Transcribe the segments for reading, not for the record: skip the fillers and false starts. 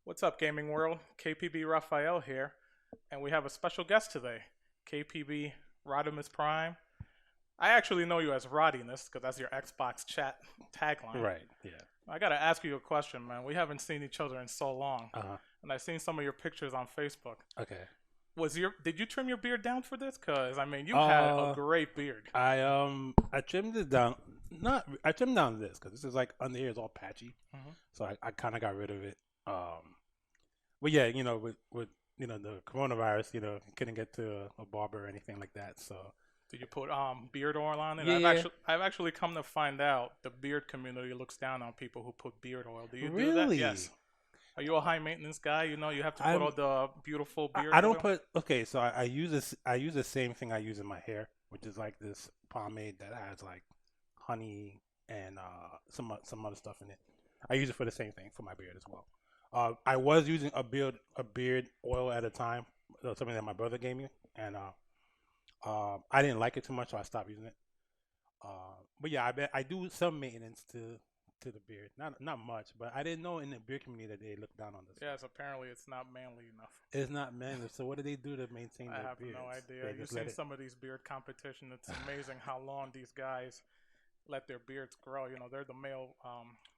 What's up, gaming world? KPB Rafael here, and we have a special guest today, KPB Rodimus Prime. I actually know you as Rodimus because that's your Xbox chat tagline. Right. Yeah. I gotta ask you a question, man. We haven't seen each other in so long, Uh-huh. and I've seen some of your pictures on Facebook. Okay. Did you trim your beard down for this? Cause I mean, you had a Uh, great beard. I trimmed it down. Not I trimmed down this because this is like under here is all patchy, Hmm. so I kind of got rid of it. But yeah, with the coronavirus, couldn't get to a barber or anything like that. So Did you put beard oil on it? yeah, I've actually come to find out the beard community looks down on people who put beard oil. Do you do that? really, Yes. Are you a high maintenance guy? You have to put I'm all the beautiful beard I don't oil. put okay. So I use this. I use the same thing I use in my hair, which is like this pomade that has like honey and some other stuff in it. I use it for the same thing for my beard as well. I was using a beard oil at a time, something that my brother gave me, and I didn't like it too much, so I stopped using it. But yeah, I bet I do some maintenance to the beard, not much, but I didn't know in the beard community that they look down on this Yes, stuff. apparently it's not manly enough. It's not manly. So what do they do to maintain I their have beards? no idea. They You've just let seen it. some of these beard competition. It's amazing how long these guys let their beards grow. They're the male.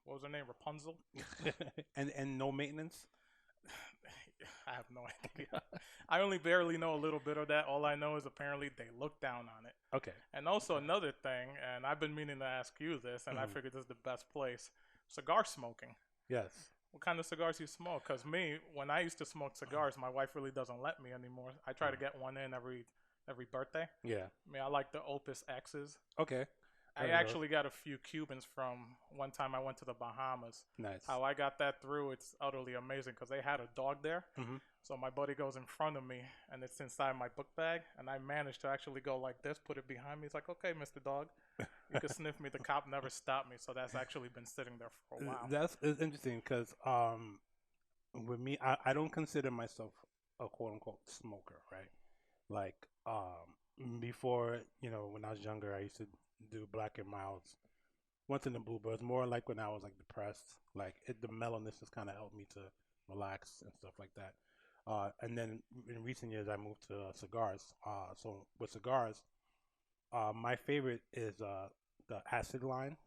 What was her name? Rapunzel. and no maintenance. I have no idea. I only barely know a little bit of that. All I know is apparently they look down on it. Okay. And also another thing, and I've been meaning to ask you this, and I Mhm. figured this is the best place: cigar smoking. Yes. What kind of cigars do you smoke? Because me, when I used to smoke cigars, my wife really doesn't let me anymore. I try to Mhm. get one in every birthday. Yeah. I mean, I like the Opus X's. Okay. I Heard of those. actually got a few Cubans from one time I went to the Bahamas. Nice. How I got that through, it's utterly amazing because they had a dog there. Hmm. So my buddy goes in front of me and it's inside my book bag. And I managed to actually go like this, put it behind me. He's like, okay, Mr. Dog, you can sniff me. The cop never stopped me. So that's actually been sitting there for a while. That's it's interesting because with me, I don't consider myself a quote unquote smoker, right? Like before, when I was younger, I used to do black and milds once in the blue, but it's more like when I was like depressed, like the mellowness has kind of helped me to relax and stuff like that. And then in recent years, I moved to cigars. So with cigars, my favorite is the acid line,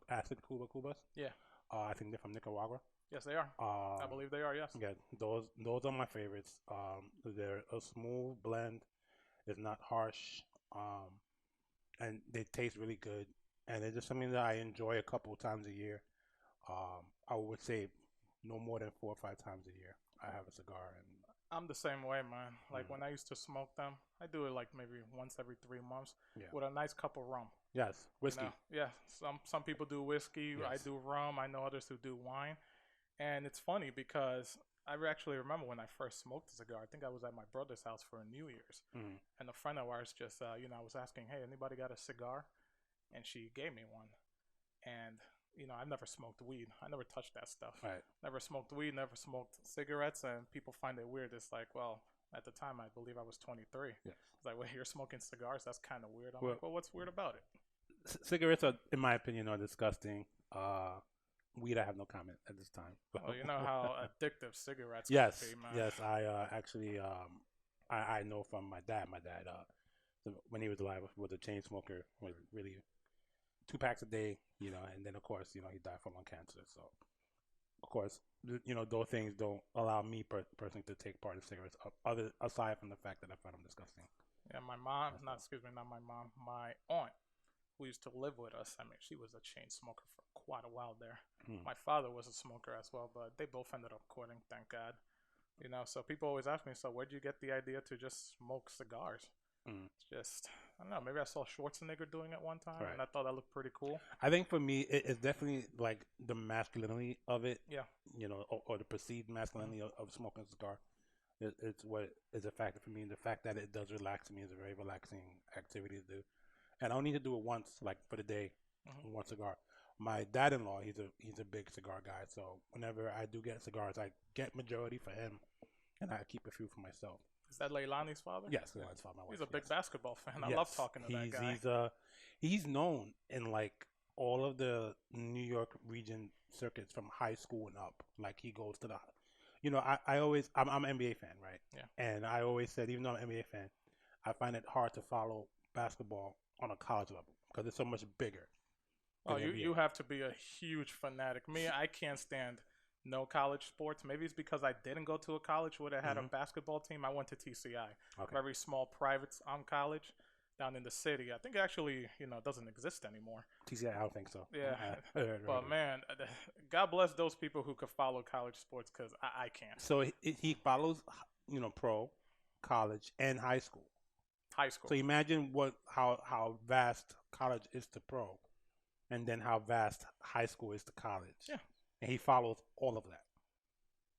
acid Cubas. Yeah. I think they're from Nicaragua. Yes, they are. I Um, believe they are, yes. yeah, those are my favorites. They're a smooth blend. It's not harsh, and they taste really good. And it's just something that I enjoy a couple of times a year. I would say no more than 4 or 5 times a year. I have a cigar, and I'm the same way, man. Like mm, when I used to smoke them, I do it like maybe once every 3 months yeah, with a nice cup of rum. yes, whiskey, Yeah. Some people do whiskey. I yes, do rum. I know others who do wine. And it's funny because I actually remember when I first smoked a cigar. I think I was at my brother's house for New Year's, mm, and a friend of ours just, I was asking, "Hey, anybody got a cigar?" And she gave me one. And I never smoked weed. I never touched that stuff. right, Never smoked weed. Never smoked cigarettes. And people find it weird. It's like, well, at the time, I believe I was 23. yes. It's like, well, you're smoking cigars. That's kind of weird. I'm Well, like, well, what's weird about it? cigarettes are, in my opinion, are disgusting. Weed, I have no comment at this time. Well, you know how addictive cigarettes can Yes, be, man. yes. I actually I know from my dad. My dad when he was alive was a chain smoker. Was really 2 packs a day. And then of course he died from lung cancer. So of course those things don't allow me personally to take part in cigarettes. Other aside from the fact that I find them disgusting. Yeah, my mom, That's not all. excuse me, not my mom, my aunt, who used to live with us. I mean, she was a chain smoker for quite a while there. Hmm. My father was a smoker as well, but they both ended up quitting, thank God. So people always ask me, so where'd you get the idea to just smoke cigars? Hmm. It's just, I don't know, maybe I saw Schwarzenegger doing it one time, Right. and I thought that looked pretty cool. I think for me, it's definitely like the masculinity of it, Yeah. or the perceived masculinity Hmm. of smoking a cigar. It's what is a factor for me. And the fact that it does relax me is a very relaxing activity to do. And I don't need to do it once, like for the day, Hmm. one cigar. My dad-in-law, he's a big cigar guy. So whenever I do get cigars, I get majority for him, and I keep a few for myself. Is that Leilani's father? Yes, that's for my wife. He's a big Yes, basketball fan. I love yes. talking to that guy. He's known in like all of the New York region circuits from high school and up. Like he goes to the I'm an NBA fan, right? Yeah. And I always said, even though I'm an NBA fan, I find it hard to follow basketball on a college level because it's so much bigger Oh, than the NBA. you have to be a huge fanatic. Me, I can't stand no college sports. Maybe it's because I didn't go to a college where they had a Mhm. basketball team. I went to TCI, Okay. very small private college down in the city. I think it actually, doesn't exist anymore. TCI, I don't think so. Yeah, I heard of but it. man, God bless those people who could follow college sports because I can't. So he follows, pro, college, and high school. High school. So imagine how vast college is to pro, and then how vast high school is to college. Yeah. And he follows all of that.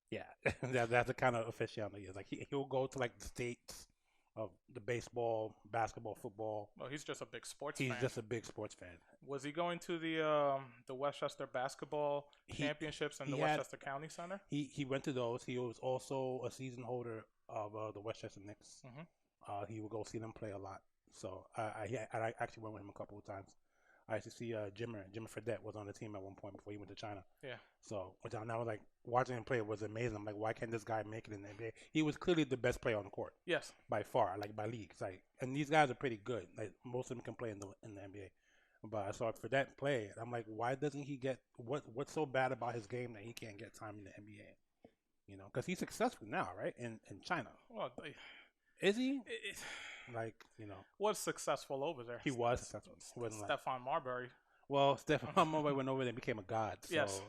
Yeah, that's the kind of aficionado he is. Like he'll go to like the states of the baseball, basketball, football. Well, he's just a big sports He's fan. just a big sports fan. Was he going to the Westchester basketball championships in the Westchester County Center? He went to those. He was also a season holder of the Westchester Knicks. Mm-hmm. He would go see them play a lot. So I actually went with him a couple of times. I used to see Jimmer Fredette was on the team at one point before he went to China. Yeah. So and I was like, watching him play was amazing. I'm like, why can't this guy make it in the NBA? He was clearly the best player on the court. Yes. By far, like by leagues. Like, and these guys are pretty good. Like most of them can play in the NBA. But I saw Fredette play, and I'm like, why doesn't he get what's so bad about his game that he can't get time in the NBA? Because he's successful now, right? In China. Well, is he? Was successful over there. He was successful. Stephon Marbury. Well, Stephon Marbury went over there and became a god. So, yes.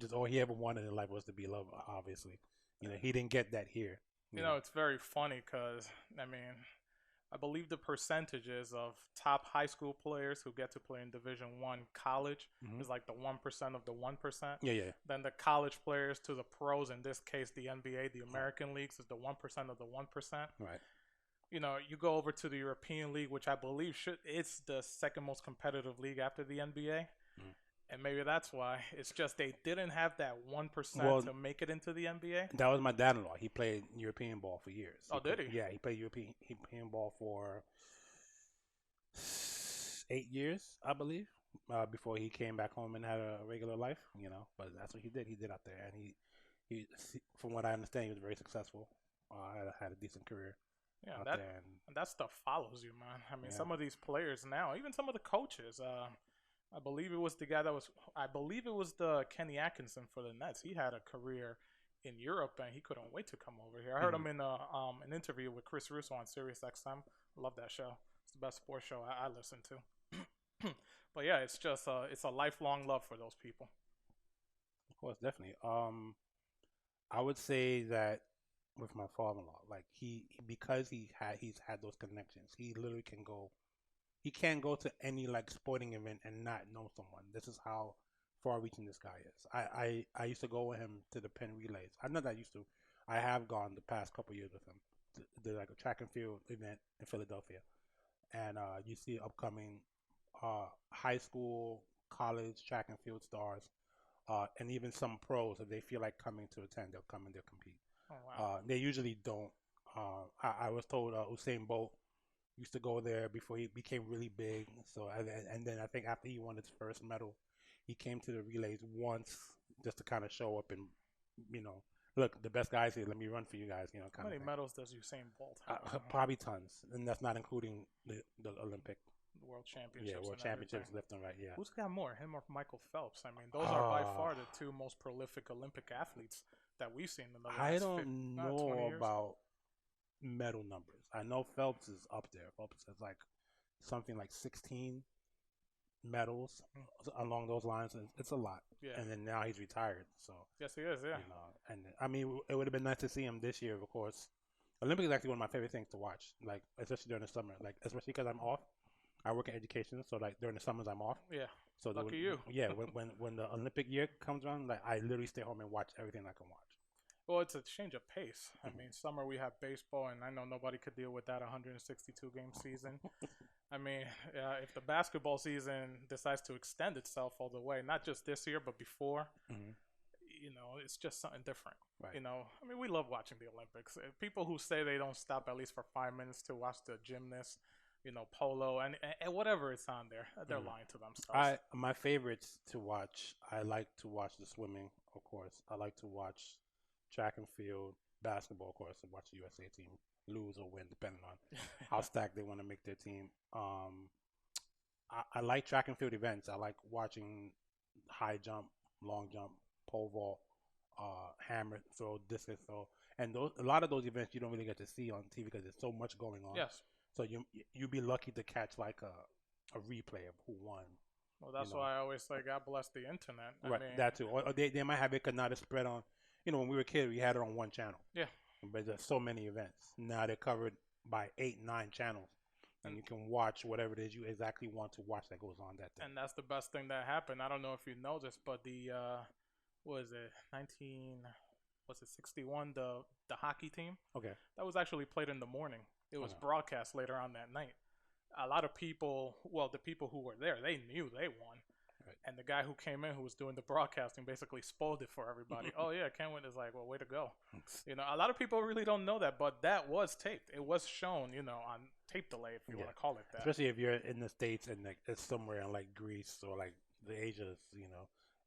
Just all he ever wanted in life was to be loved, obviously. He didn't get that here. It's very funny because, I believe the percentages of top high school players who get to play in Division I college is like the 1% of the 1%. Yeah. Then the college players to the pros, in this case the NBA, the American leagues, is the 1% of the 1%. Right. You go over to the European League, which I believe it's the second most competitive league after the NBA. And maybe that's why. It's just they didn't have that 1% to make it into the NBA. That was my dad-in-law. He played European ball for years. Did he? Yeah, he played European ball for 8 years, I believe, before he came back home and had a regular life. But that's what he did. He did out there, and he from what I understand, he was very successful. Had a decent career. Yeah, that stuff follows you, man. Some of these players now, even some of the coaches. I believe it was the guy I believe it was the Kenny Atkinson for the Nets. He had a career in Europe, and he couldn't wait to come over here. I heard him in an interview with Chris Russo on Sirius XM. Love that show. It's the best sports show I listen to. But yeah, it's just it's a lifelong love for those people. Of course, definitely. I would say that with my father-in-law, like because he's had those connections, he literally can go. He can't go to any like sporting event and not know someone. This is how far-reaching this guy is. I used to go with him to the Penn Relays. I know that I used to. I have gone the past couple years with him. There's like a track and field event in Philadelphia, and you see upcoming high school, college track and field stars, and even some pros. If they feel like coming to attend, they'll come and they'll compete. Oh, wow. They usually don't. I was told Usain Bolt used to go there before he became really big. So and then I think after he won his first medal, he came to the relays once just to kind of show up and look, the best guys here. Let me run for you guys. How many medals does Usain Bolt have? Probably tons, and that's not including the Olympic. World Championships. Yeah, World Championships left and right. Yeah. Who's got more, him or Michael Phelps? Those are by far the two most prolific Olympic athletes that we've seen in the last I don't know about medal numbers. I know Phelps is up there. Phelps has like something like 16 medals along those lines. It's a lot. Yeah. And then now he's retired. So yes, he is. Yeah. And it would have been nice to see him this year. Of course, Olympics is actually one of my favorite things to watch. Like especially during the summer. Like especially because I'm off. I work in education, so like during the summers I'm off. Yeah. So lucky you. Yeah. When the Olympic year comes around, like I literally stay home and watch everything I can watch. Well, it's a change of pace. Summer we have baseball, and I know nobody could deal with that 162-game season. If the basketball season decides to extend itself all the way, not just this year, but before, it's just something different. Right. We love watching the Olympics. People who say they don't stop at least for 5 minutes to watch the gymnasts, polo, and whatever it's on there, they're lying to themselves. My favorites to watch, I like to watch the swimming, of course. I like to watch track and field, basketball, of course, and watch the USA team lose or win, depending on how stacked they want to make their team. I like track and field events. I like watching high jump, long jump, pole vault, hammer throw, discus throw, and a lot of those events you don't really get to see on TV because there's so much going on. Yes. So you'd be lucky to catch like a replay of who won. Well, that's why I always say God bless the internet. I Right, mean, that too. Or they might have it could not have spread on. When we were kids, we had it on one channel. Yeah. But there's so many events. Now they're covered by 8, 9 channels. And you can watch whatever it is you exactly want to watch that goes on that day. And that's the best thing that happened. I don't know if you know this, but the what is it, 61, the hockey team? Okay. That was actually played in the morning. It was broadcast later on that night. A lot of people, well, the people who were there, they knew they won. Right. And the guy who came in, who was doing the broadcasting, basically spoiled it for everybody. Oh, yeah, Ken win is like, well, way to go. A lot of people really don't know that, but that was taped. It was shown, on tape delay, if you want to call it that. Especially if you're in the States and it's somewhere in like Greece or like the Asias,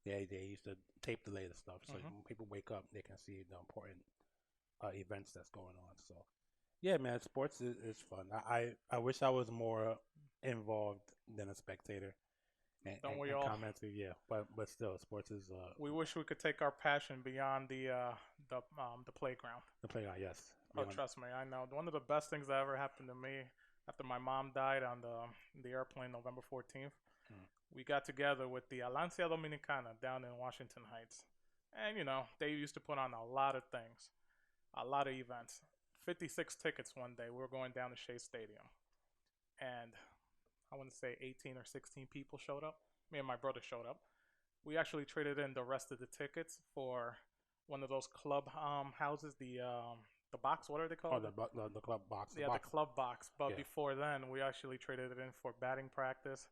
they used to tape delay the stuff. So when people wake up, they can see the important events that's going on. So, yeah, man, sports is fun. I wish I was more involved than a spectator. Don't we all? Commenter, yeah, but still, sports is. We wish we could take our passion beyond the playground. The playground, yes. Oh, trust me, I know. One of the best things that ever happened to me after my mom died on the airplane November 14th, we got together with the Alancia Dominicana down in Washington Heights, and they used to put on a lot of things, a lot of events. 56 tickets one day. We were going down to Shea Stadium, and I want to say 18 or 16 people showed up. Me and my brother showed up. We actually traded in the rest of the tickets for one of those club houses, the box. What are they called? Oh, the club box. The club box. But before then, we actually traded it in for batting practice,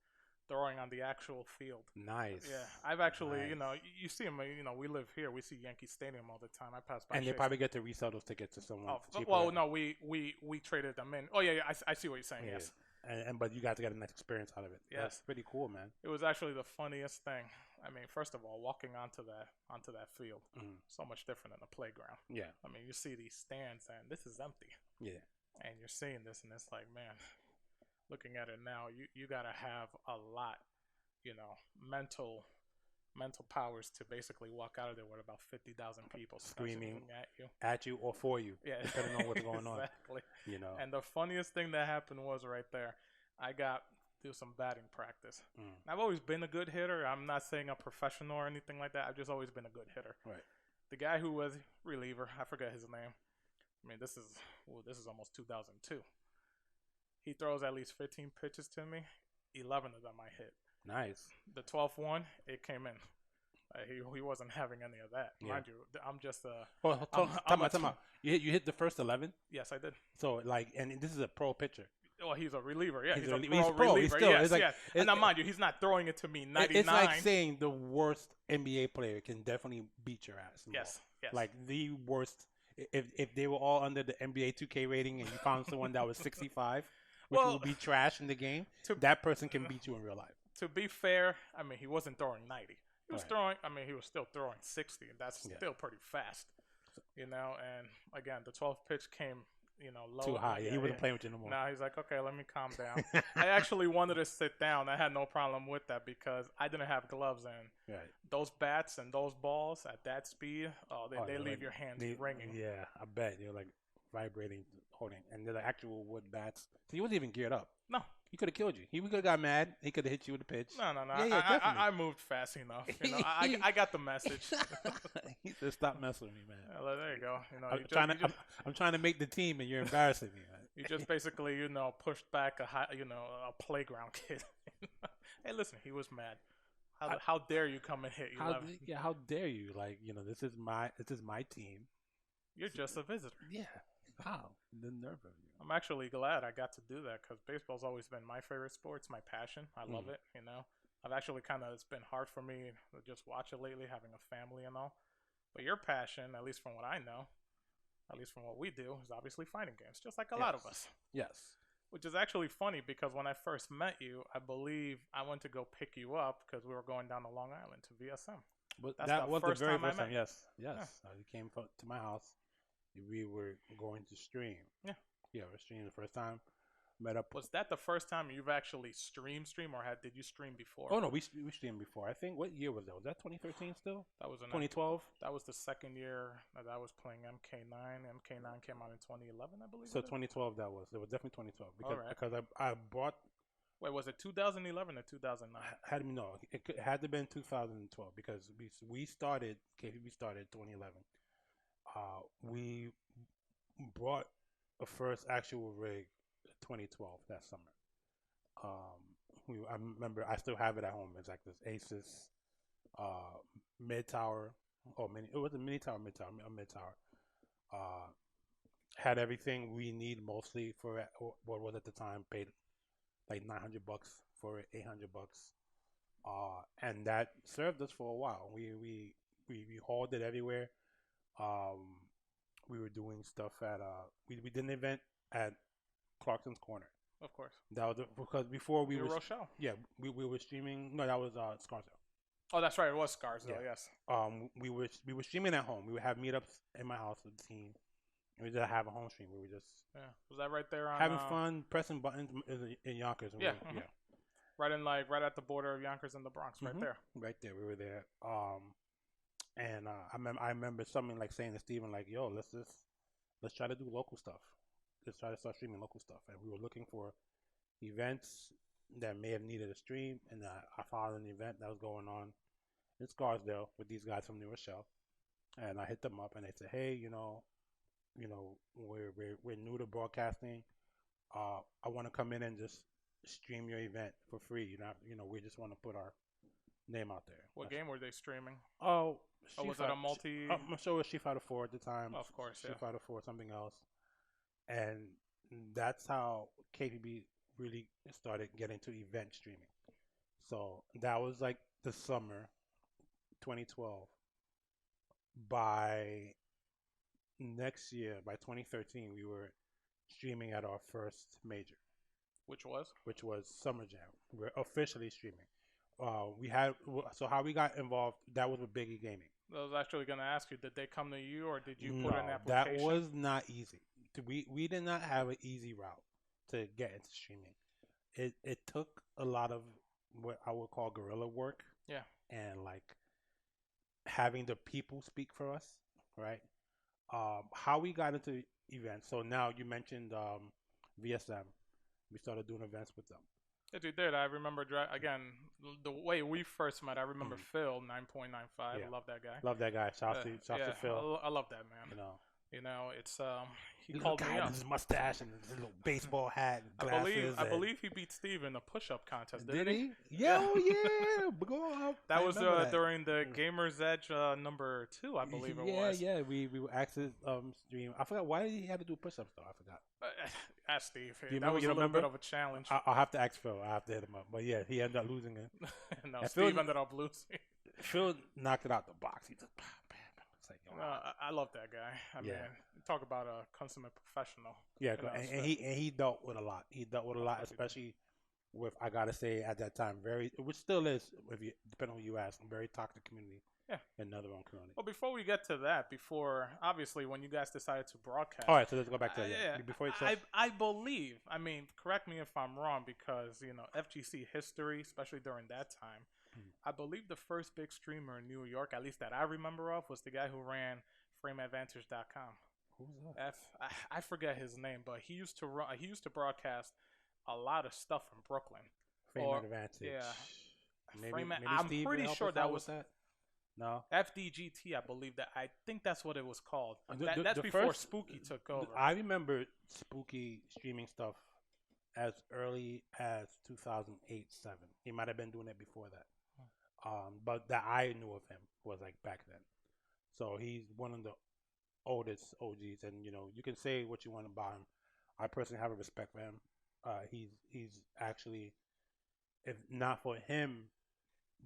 throwing on the actual field. Nice. Yeah, I've actually, you see them. We live here. We see Yankee Stadium all the time. I pass by. And they probably get to resell those tickets to someone. Oh, well, no, we traded them in. Oh yeah, I see what you're saying. Yes. But you got to get a nice experience out of it. Yes. That's pretty cool, man. It was actually the funniest thing. I mean, first of all, walking onto that field, so much different than a playground. Yeah. I mean, you see these stands and this is empty. Yeah. And you're seeing this and it's like, man, looking at it now, you got to have a lot, mental powers to basically walk out of there with about 50,000 people screaming at you or for you, depending on what's going on. Exactly. And the funniest thing that happened was right there, I got to do some batting practice. I've always been a good hitter. I'm not saying I'm professional or anything like that. I've just always been a good hitter. Right. The guy who was reliever, I forget his name. I mean, this is almost 2002. He throws at least 15 pitches to me. 11 of them I hit. Nice. The 12th one, it came in. He wasn't having any of that. Yeah. Mind you, I'm just Time out. You hit the first 11? Yes, I did. So, and this is a pro pitcher. Well, he's a reliever. Yeah, he's a pro reliever. He's still, yes. And now, mind you, he's not throwing it to me 99. It's like saying the worst NBA player can definitely beat your ass. Yes. Like the worst. If they were all under the NBA 2K rating and you found someone that was 65, which would be trash in the game, that person can beat you in real life. To be fair, I mean, he wasn't throwing 90. He was he was still throwing 60, and that's still pretty fast, And again, the 12th pitch came, low. Too high. Yeah, he wasn't playing with you no more. Nah, he's like, okay, let me calm down. I actually wanted to sit down. I had no problem with that because I didn't have gloves, and those bats and those balls at that speed, they leave your hands ringing. Yeah, I bet. They're like vibrating, holding, and they're like actual wood bats. So he wasn't even geared up. No. He could have killed you. He could have got mad. He could have hit you with a pitch. No. Yeah, I moved fast enough. I got the message. He said, "Stop messing with me, man." Well, there you go. I'm trying to make the team, and you're embarrassing me. Man. You just basically, pushed back a playground kid. Hey, listen, he was mad. How dare you come and hit you? How dare you? Like, this is my team. You're just a visitor. Yeah. How? The nerve of you. I'm actually glad I got to do that because baseball's always been my favorite sport. It's my passion. I love it, I've actually it's been hard for me to just watch it lately, having a family and all. But your passion, at least from what I know, at least from what we do, is obviously fighting games, just like a lot of us. Yes. Which is actually funny because when I first met you, I believe I went to go pick you up because we were going down to Long Island to VSM. But That's that the was the first very time I first met time. you. Yes, yes. Yeah. You came to my house. We were going to stream. Yeah. Yeah, we were streaming the first time. Met up. Was that the first time you've actually stream, or did you stream before? Oh no, we streamed before. I think what year was that? Was that 2013 still? That was 2012. That was the second year that I was playing MK9. MK9 came out in 2011, I believe. So 2012 that was. It was definitely 2012 All right. because I bought. Wait, was it 2011 or 2009? Had me no, it had to have been 2012 because we started KPB started 2011. We brought a first actual rig 2012 that summer. I remember I still have it at home. It's like this Asus mid tower or mini. It was a mini tower, mid tower. Had everything we need mostly for it. What was at the time paid like $900 for it, $800. And that served us for a while. We hauled it everywhere. We were doing stuff at we did an event at Clarkson's Corner. Of course. That was because before we New were Rochelle. yeah we were streaming. No, that was Scarsdale. Oh, that's right. It was Scarsdale. Yeah. Yes. We were streaming at home. We would have meetups in my house with the team. And we just have a home stream where we just Was that right there on having fun, pressing buttons in Yonkers. Yeah. Right at the border of Yonkers and the Bronx, right there. Right there, we were there. And I remember something like saying to Steven, like, "Yo, let's try to do local stuff. Let's try to start streaming local stuff." And we were looking for events that may have needed a stream, and I found an event that was going on in Scarsdale with these guys from New Rochelle, and I hit them up, and they said, "Hey, we're new to broadcasting. I want to come in and just stream your event for free. We just want to put our name out there." What game were they streaming? Oh, was it a multi? I'm sure it was Street Fighter 4 at the time. Of course, Street Fighter 4, something else. And that's how KPB really started getting to event streaming. So that was like the summer 2012. By next year, by 2013, we were streaming at our first major. Which was Summer Jam. We're officially streaming. So how we got involved, that was with Biggie Gaming. I was actually going to ask you, did they come to you or did you put an application? That was not easy. We did not have an easy route to get into streaming. It took a lot of what I would call guerrilla work. Yeah. And like having the people speak for us, right? How we got into events. So now you mentioned VSM. We started doing events with them. Yes, you did. I remember, again, the way we first met, I remember Phil, 9.95. Yeah. I love that guy. Love that guy. Shout to Phil. I love that man. It's he called me up. His mustache and his little baseball hat and glasses. I believe he beat Steve in the push-up contest. Did he? Yeah, Go up. That was during the Gamers Edge number 2, I believe it was. Yeah. We were actually stream. I forgot why did he have to do push-ups though. I forgot. Ask Steve. That was a little bit of a challenge. I'll have to ask Phil. I have to hit him up. But yeah, he ended up losing it. No, Steve ended up losing. Phil knocked it out the box. He just I love that guy. I mean, talk about a consummate professional. Yeah, and he dealt with a lot. He dealt with a lot, especially with, I gotta say, at that time, which still is, depending on who you ask, a very toxic community. Yeah, in another own community. Well, before we get to that, obviously when you guys decided to broadcast. All right, so let's go back to that. Yeah. Before I believe. I mean, correct me if I'm wrong, because FGC history, especially during that time. I believe the first big streamer in New York, at least that I remember of, was the guy who ran FrameAdvantage.com. Who's that? I forget his name, but he used to broadcast a lot of stuff from Brooklyn. FrameAdvantage. Yeah. Maybe I'm Steve pretty sure that was that. No. FDGT, I believe that. I think that's what it was called. That's before first, Spooky took over. I remember Spooky streaming stuff as early as 2008-7. He might have been doing it before that. But that I knew of him was like back then. So he's one of the oldest OGs, and you can say what you want about him. I personally have a respect for him. He's actually, if not for him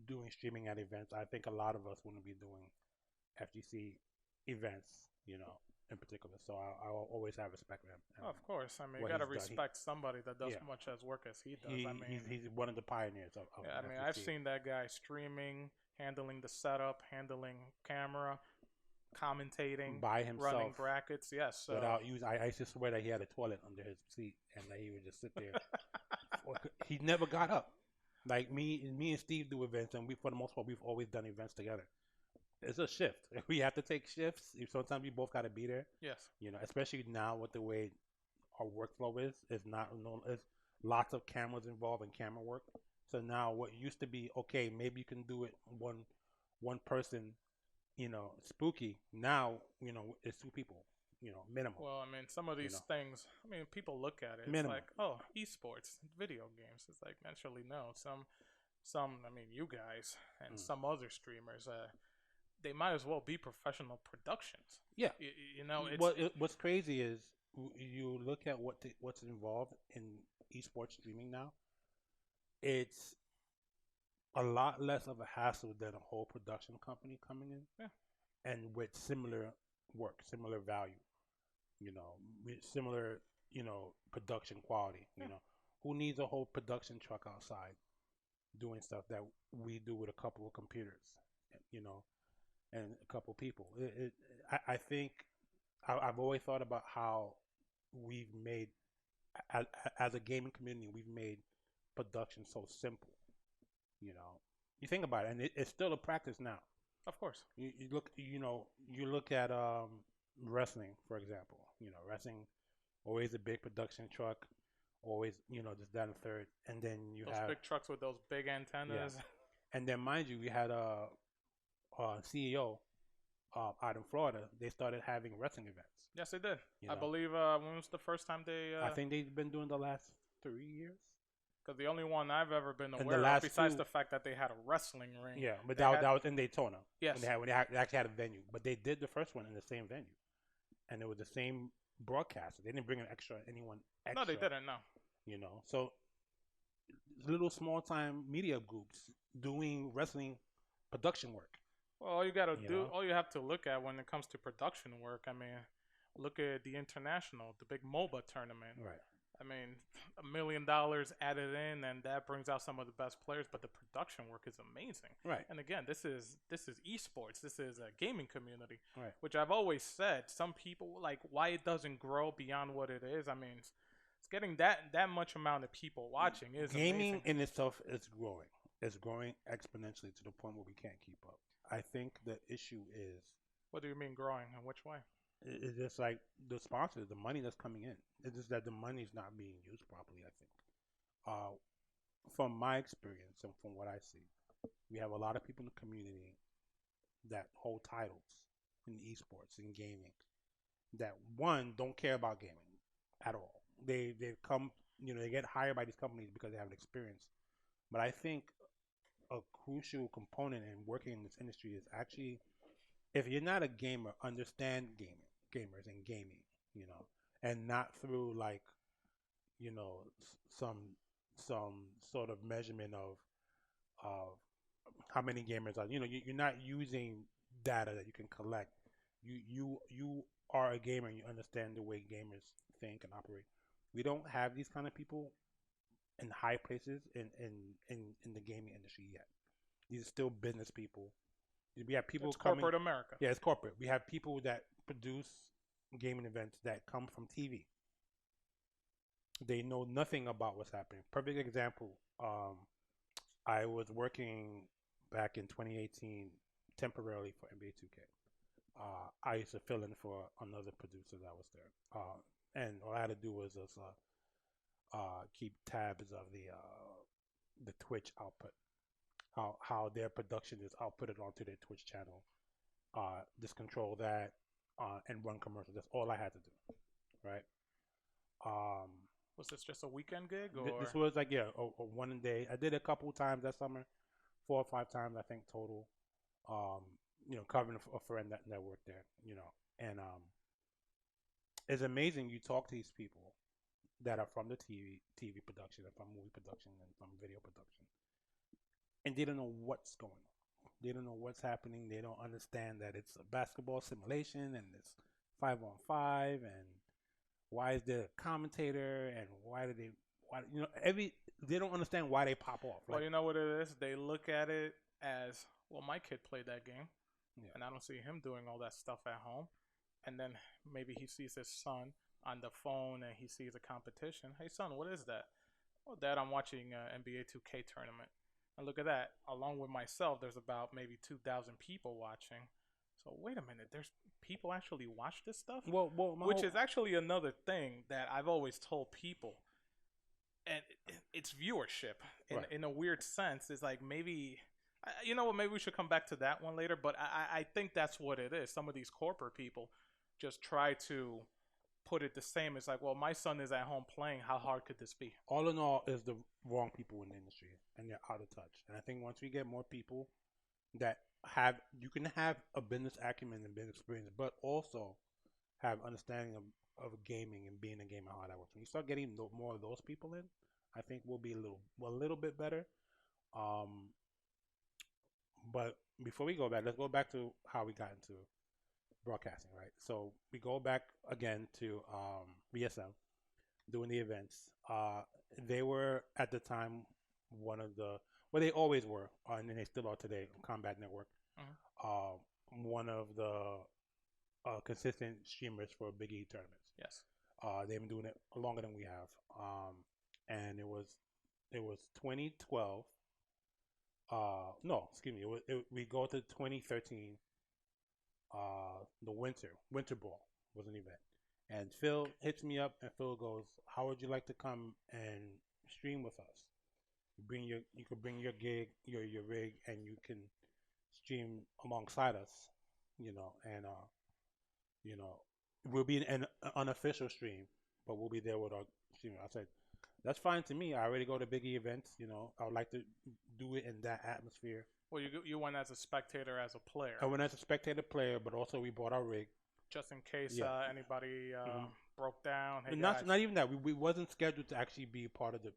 doing streaming at events, I think a lot of us wouldn't be doing FGC events, in particular. So I'll always have respect for him. Of course. I mean, you got to respect somebody that does much as work as he does. He's one of the pioneers of I mean, I've seen that guy streaming handling the setup, handling camera, commentating, by running himself brackets. Yes, so without using. I used to swear that he had a toilet under his seat and that he would just sit there. He never got up. Like me and Steve do events, and we, for the most part, we've always done events together. It's a shift. We have to take shifts. Sometimes we both got to be there. yes, Especially now with the way our workflow is not known. There's lots of cameras involved in camera work. So now what used to be okay, maybe you can do it one person, spooky. Now it's two people, minimum. well, I mean, some of these things, I mean, people look at it, it's Minimum. like, oh, esports, video games. It's like, naturally, no. Some, I mean, you guys and some other streamers, they might as well be professional productions. Yeah. It's What's crazy is you look at what's involved in esports streaming now. It's a lot less of a hassle than a whole production company coming in, and with similar work, similar value, with similar, production quality. Who needs a whole production truck outside doing stuff that we do with a couple of computers, and a couple of people? I think I've always thought about how we've made, as a gaming community, we've made production so simple. You think about it, and it's still a practice now. of course. You look at wrestling, for example. Wrestling always a big production truck, always just that and third, and then you Those have big trucks with those big antennas. and then mind you, we had a CEO out in Florida. They started having wrestling events. Yes, they did. I know. believe when was the first time they? I think they've been doing the last 3 years. Because the only one I've ever been And the aware of, last besides two- the fact that they had a wrestling ring. Yeah, but They that had- was in Daytona. Yes. When they actually had a venue, but they did the first one in the same venue, and it was the same broadcaster. They didn't bring anyone extra. No, they didn't. No. So little small time media groups doing wrestling production work. Well, all you gotta You do, know? all you have to look at when it comes to production work. I mean, look at the international, the big MOBA tournament. Right. I mean, $1 million added in, and that brings out some of the best players. But the production work is amazing. Right. And again, this is esports. This is a gaming community. Right. Which I've always said, some people like why it doesn't grow beyond what it is. I mean, it's getting that much amount of people watching is Gaming amazing. in itself is growing. It's growing exponentially to the point where we can't keep up. I think the issue is What do you mean growing? In which way? it's just like the sponsors, the money that's coming in. It's just that the money's not being used properly, I think. From my experience and from what I see, we have a lot of people in the community that hold titles in esports and gaming that, one, don't care about gaming at all. They come, they get hired by these companies because they have an experience. But I think a crucial component in working in this industry is actually, if you're not a gamer, understand gamers and gaming, and not through like, some sort of measurement of how many gamers are. You're not using data that you can collect. You are a gamer and you understand the way gamers think and operate. We don't have these kind of people in high places in the gaming industry yet. These are still business people. We have people It's coming. corporate America. Yeah, it's corporate. We have people that produce gaming events that come from TV. They know nothing about what's happening. Perfect example. I was working back in 2018 temporarily for NBA 2K. I used to fill in for another producer that was there, and all I had to do was just keep tabs of the Twitch output, how their production is outputted onto their Twitch channel. Just control that and run commercials. That's all I had to do, right? Was this just a weekend gig, or This was like a one a day. I did it a couple times that summer, 4 or 5 times I think total. Covering a friend that worked there. And it's amazing. You talk to these people that are from the TV production, and from movie production, and from video production, and they don't know what's going on. They don't know what's happening. They don't understand that it's a basketball simulation and it's 5-on-5, and why is there a commentator, and they don't understand why they pop off. well, you know what it is? They look at it as well, my kid played that game, Yeah. and I don't see him doing all that stuff at home. And then maybe he sees his son on the phone and he sees a competition. Hey, son, what is that? Oh, Dad, I'm watching NBA 2K tournament. And look at that. Along with myself, there's about maybe 2,000 people watching. So wait a minute, there's people actually watch this stuff? Well, Which is actually another thing that I've always told people. And it's viewership in a weird sense. It's like maybe, you know what, maybe we should come back to that one later. But I think that's what it is. Some of these corporate people just try to put it the same. It's like, well, my son is at home playing. How hard could this be? all in all, is the wrong people in the industry, and they're out of touch. And I think once we get more people that you can have a business acumen and business experience, but also have understanding of gaming and being a gamer, how that works. When you start getting more of those people in, I think we'll be a little bit better. Um, but before we go back, let's go back to how we got into broadcasting, right? So we go back again to VSM doing the events. They were at the time one of the well, they always were, and they still are today. Combat Network, uh, one of the consistent streamers for Big E tournaments. Yes. They've been doing it longer than we have, and it was 2012. No, excuse me. We go to 2013. The winter ball was an event, and Phil hits me up, and Phil goes, "How would you like to come and stream with us? You could bring your gig, your rig, and you can stream alongside us, and you know, we'll be an unofficial stream, but we'll be there with our streamer." I said, "That's fine to me. I already go to biggie events. I would like to do it in that atmosphere." Well, you went as a spectator, as a player. I went as a spectator player, but also we bought our rig. Just in case Yeah. anybody broke down. Hey, And guys, not even that. We wasn't scheduled to actually be part of the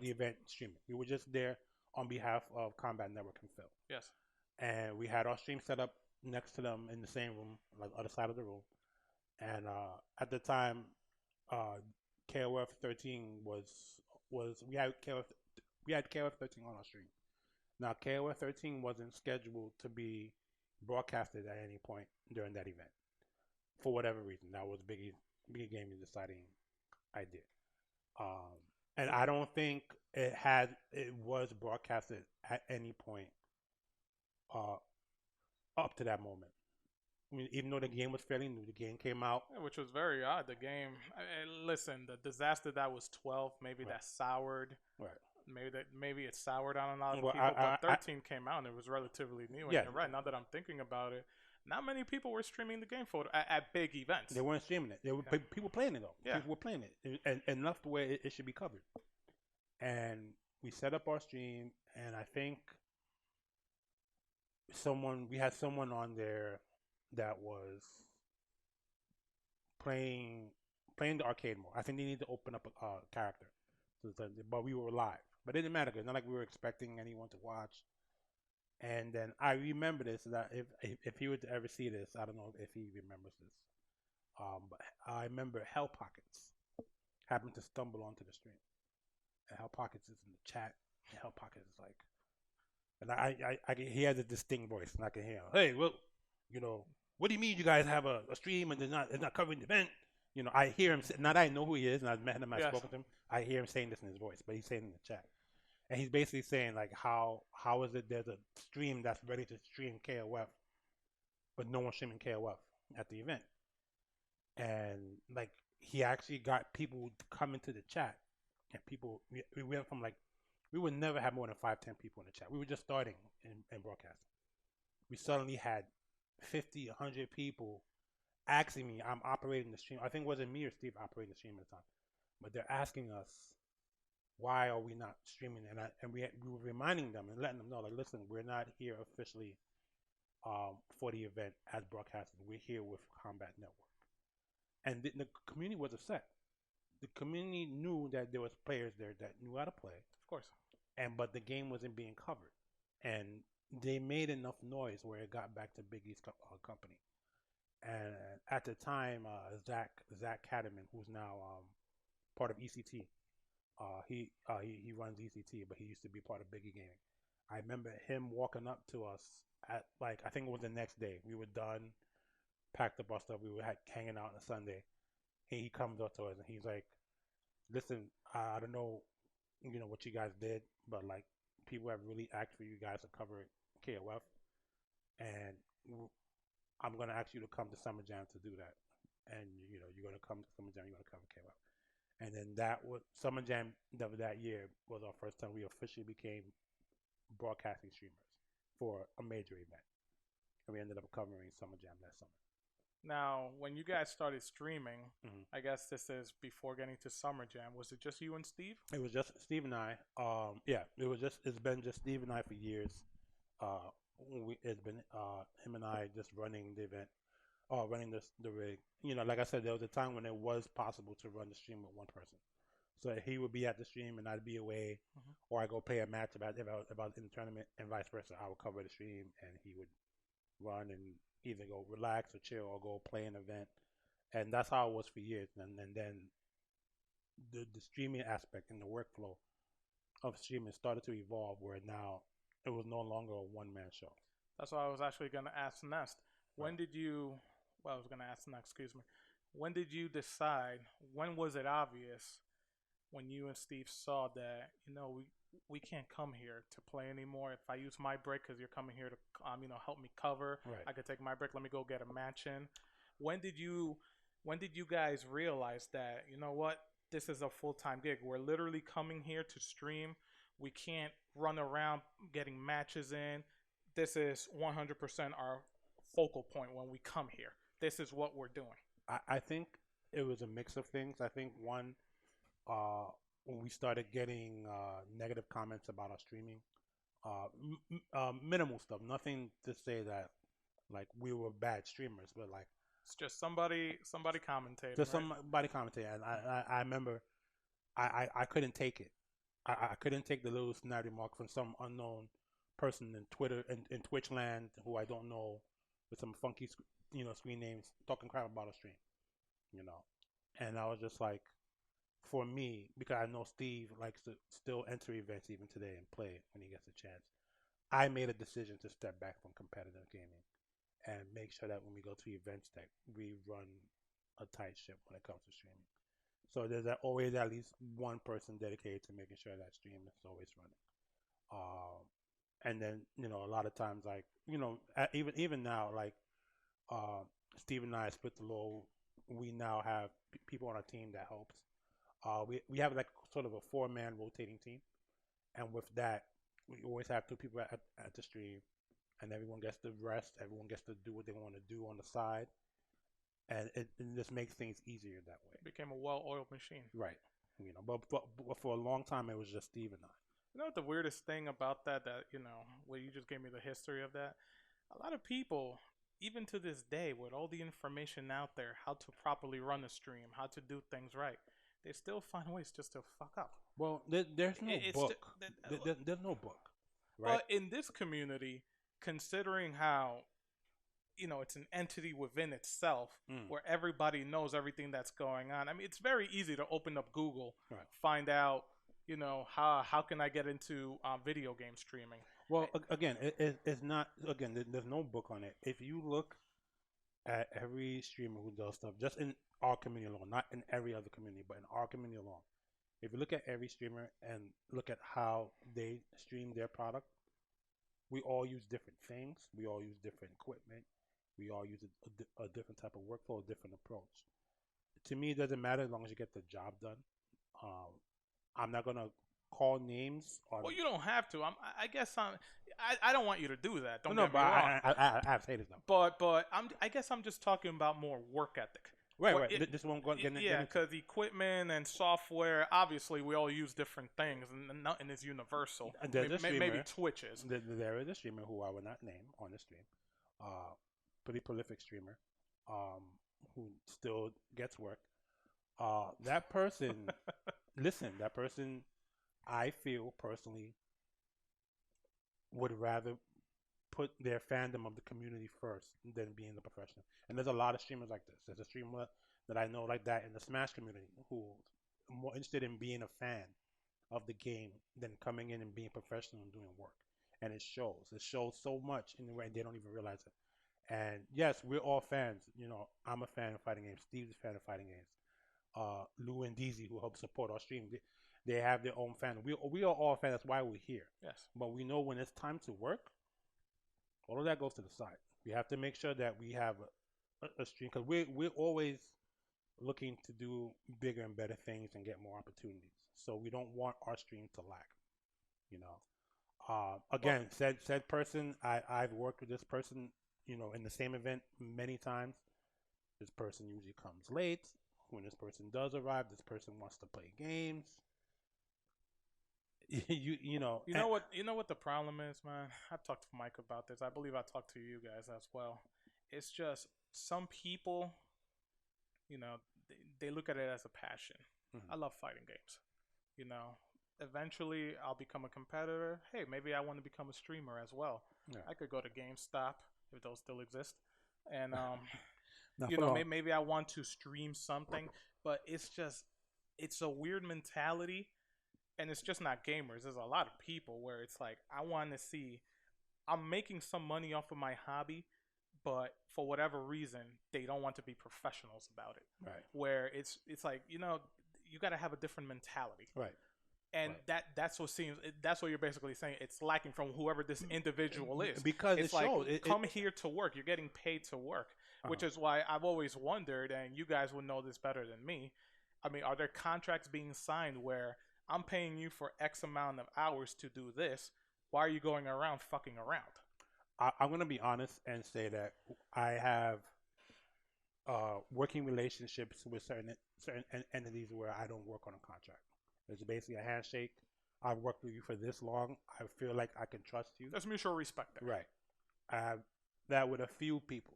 event streaming. We were just there on behalf of Combat Network and Phil. Yes. And we had our stream set up next to them in the same room, like other side of the room. And at the time, KOF 13 was we had KOF 13 on our stream. Now KOF 13 wasn't scheduled to be broadcasted at any point during that event for whatever reason. That was Biggie Gaming deciding I did. And I don't think it was broadcasted at any point up to that moment. I mean, even though the game was fairly new, the game came out. Yeah, which was very odd. The game, listen, the disaster that was 12, maybe Right. that soured. Right. Maybe it soured on a lot of Well, people, but 13 came out and it was relatively new. And Yeah. you're right, now that I'm thinking about it, not many people were streaming the game at big events. They weren't streaming it. There were people playing it, though. Yeah. People were playing it, and enough to where it should be covered. And we set up our stream, and I think we had someone on there that was playing the arcade mode. I think they needed to open up a character, but we were live. But it didn't matter. It's not like we were expecting anyone to watch. And then I remember this, that if he were to ever see this, I don't know if he remembers this. But I remember Hell Pockets happened to stumble onto the stream. And Hell Pockets is in the chat. And Hell Pockets is like, and he has a distinct voice, and I can hear him. "Hey, well, what do you mean you guys have a stream and it's not covering the event?" I hear him. Now that I know who he is, and I've met him, I've spoken to him, I hear him saying this in his voice, but he's saying it in the chat. And he's basically saying, like, how is it there's a stream that's ready to stream KOF, but no one's streaming KOF at the event? And, like, he actually got people to come into the chat. And we went from, like, we would never have more than 5-10 people in the chat. We were just starting in broadcasting. We suddenly had 50, 100 people asking me, I'm operating the stream. I think it wasn't me or Steve operating the stream at the time. But they're asking us, why are we not streaming? And we were reminding them and letting them know, like, listen, we're not here officially for the event as broadcasters. We're here with Combat Network. And the community was upset. The community knew that there was players there that knew how to play. Of course. But the game wasn't being covered. And they made enough noise where it got back to Big E's company. And at the time, Zach Cademan, who's now part of ECT, he runs ECT, but he used to be part of Biggie Gaming. I remember him walking up to us at like I think it was the next day. We were done, packed up our stuff. We were hanging out on a Sunday, and he comes up to us and he's like, "Listen, I don't know, what you guys did, but like people have really asked for you guys to cover KOF, and I'm gonna ask you to come to Summer Jam to do that. And you're gonna come to Summer Jam, you're gonna cover KOF." And then that was Summer Jam that year was our first time we officially became broadcasting streamers for a major event, and we ended up covering Summer Jam that summer. Now, when you guys started streaming, Mm-hmm. I guess this is before getting to Summer Jam. Was it just you and Steve? It was just Steve and I. Yeah, it's been just Steve and I for years. Uh, it's been him and I just running the event, running the rig. Like I said, there was a time when it was possible to run the stream with one person. So he would be at the stream and I'd be away, Mm-hmm. or I go play a match about if I was in the tournament, and vice versa. I would cover the stream and he would run and either go relax or chill or go play an event. And that's how it was for years. And then the streaming aspect and the workflow of streaming started to evolve where now it was no longer a one man show. That's what I was actually going to ask next. When Right. did you, well, I was going to ask next, excuse me. When did you decide, when was it obvious when you and Steve saw that, we can't come here to play anymore. If I use my break because you're coming here to, help me cover, Right. I could take my break. Let me go get a match in. When did you guys realize that, you know what, this is a full-time gig? We're literally coming here to stream. We can't run around getting matches in. This is 100% our focal point when we come here. This is what we're doing. I think it was a mix of things. I think one, when we started getting negative comments about our streaming, minimal stuff, nothing to say that like we were bad streamers, but like It's just somebody commentating. just Right? somebody commented, and I remember I couldn't take it. I couldn't take the little snide remark from some unknown person in Twitter in Twitch land who I don't know with some funky screen names talking crap about a stream, you know. And I was just like, for me, because I know Steve likes to still enter events even today and play when he gets a chance. I made a decision to step back from competitive gaming and make sure that when we go to events that we run a tight ship when it comes to streaming. So there's always at least one person dedicated to making sure that stream is always running. And then a lot of times, like even now, like Steve and I split the load. We now have people on our team that helps. We have like sort of a 4-man rotating team, and with that, we always have 2 people at the stream, and everyone gets to rest. Everyone gets to do what they want to do on the side, and it just makes things easier that way. It became a well-oiled machine. Right. But for a long time, it was just Steve and I. You know what the weirdest thing about that where you just gave me the history of that? A lot of people, even to this day, with all the information out there, how to properly run a stream, how to do things right, they still find ways just to fuck up. Well, there's no book. There's no book, right? But in this community, considering how, it's an entity within itself where everybody knows everything that's going on. I mean, it's very easy to open up Google, Right. find out, how can I get into video game streaming? Well, again, it's not. Again, there's no book on it. If you look at every streamer who does stuff, just in our community alone, not in every other community, but in our community alone, if you look at every streamer and look at how they stream their product, we all use different things. We all use different equipment. We all use a different type of workflow, a different approach. To me, it doesn't matter as long as you get the job done. I'm not gonna call names. Well, you don't have to. I guess I don't want you to do that. Don't no, get me but wrong. I have haters though. But I guess I'm just talking about more work ethic. Right. This won't get into. Yeah, because equipment and software, obviously, we all use different things, and nothing is universal. Maybe Twitch is. There is a streamer who I will not name on the stream, pretty prolific streamer, who still gets work. That person, listen, that person, I feel personally, would rather put their fandom of the community first than being the professional. And there's a lot of streamers like this. There's a streamer that I know like that in the Smash community who's more interested in being a fan of the game than coming in and being professional and doing work. and it shows. It shows so much in the way they don't even realize it. And yes, we're all fans. You know, I'm a fan of fighting games. Steve's a fan of fighting games. Lou and Deezy, who help support our stream, they have their own fan. We are all fans. That's why we're here. Yes. But we know when it's time to work, all of that goes to the side. We have to make sure that we have a stream because we're always looking to do bigger and better things and get more opportunities. So we don't want our stream to lack. You know. Again, said person, I've worked with this person, you know, in the same event many times. This person usually comes late. When this person does arrive, this person wants to play games. You know. You know what the problem is, man. I talked to Mike about this. I believe I talked to you guys as well. It's just some people, you know, they look at it as a passion. Mm-hmm. I love fighting games. You know, eventually I'll become a competitor. Hey, maybe I want to become a streamer as well. Yeah. I could go to GameStop if those still exist, and Not you for know, long. maybe I want to stream something. But it's a weird mentality, and it's just not gamers. There's a lot of people where it's like I want to see. I'm making some money off of my hobby, but for whatever reason, they don't want to be professionals about it. Right. Where it's like, you know, you got to have a different mentality. Right. And Right. that's what seems. That's what you're basically saying. It's lacking from whoever this individual is. Because it's it like shows. come here to work. You're getting paid to work, which is why I've always wondered, and you guys would know this better than me. I mean, are there contracts being signed where I'm paying you for X amount of hours to do this? Why are you going around fucking around? I'm going to be honest and say that I have working relationships with certain entities where I don't work on a contract. It's basically a handshake. I've worked with you for this long. I feel like I can trust you. There's mutual respect there. Right. I have that with a few people.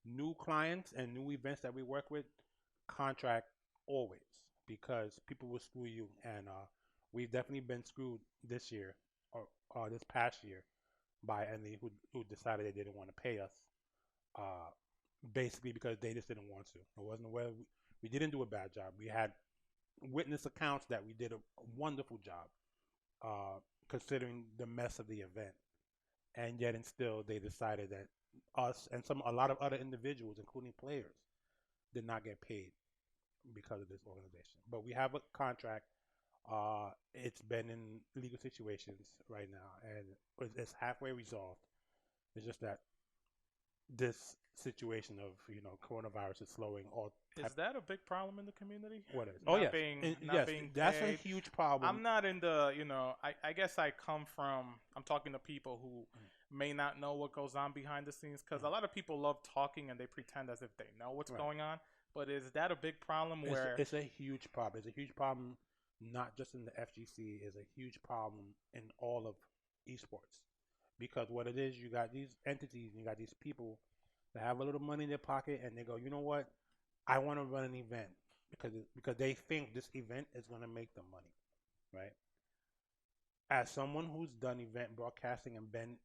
New clients and new events that we work with, contract always because people will screw you. And we've definitely been screwed this year or this past year by any who decided they didn't want to pay us. Uh, Basically because they just didn't want to. It wasn't where we didn't do a bad job. We had witness accounts that we did a wonderful job, considering the mess of the event, and yet and still they decided that us and a lot of other individuals, including players, did not get paid because of this organization. But we have a contract. It's been in legal situations right now, and it's halfway resolved. It's just that this situation of coronavirus is slowing all. Is that a big problem in the community? What is? Not Oh yes, being, not yes. being That's paid. a huge problem. I'm not in the, I guess I come from, I'm talking to people who may not know what goes on behind the scenes because a lot of people love talking and they pretend as if they know what's going on. But is that a big problem where... It's a huge problem. It's a huge problem not just in the FGC. It's a huge problem in all of eSports. Because what it is, you got these entities and you got these people that have a little money in their pocket and they go, you know what? I want to run an event because they think this event is going to make them money, right? As someone who's done event broadcasting and been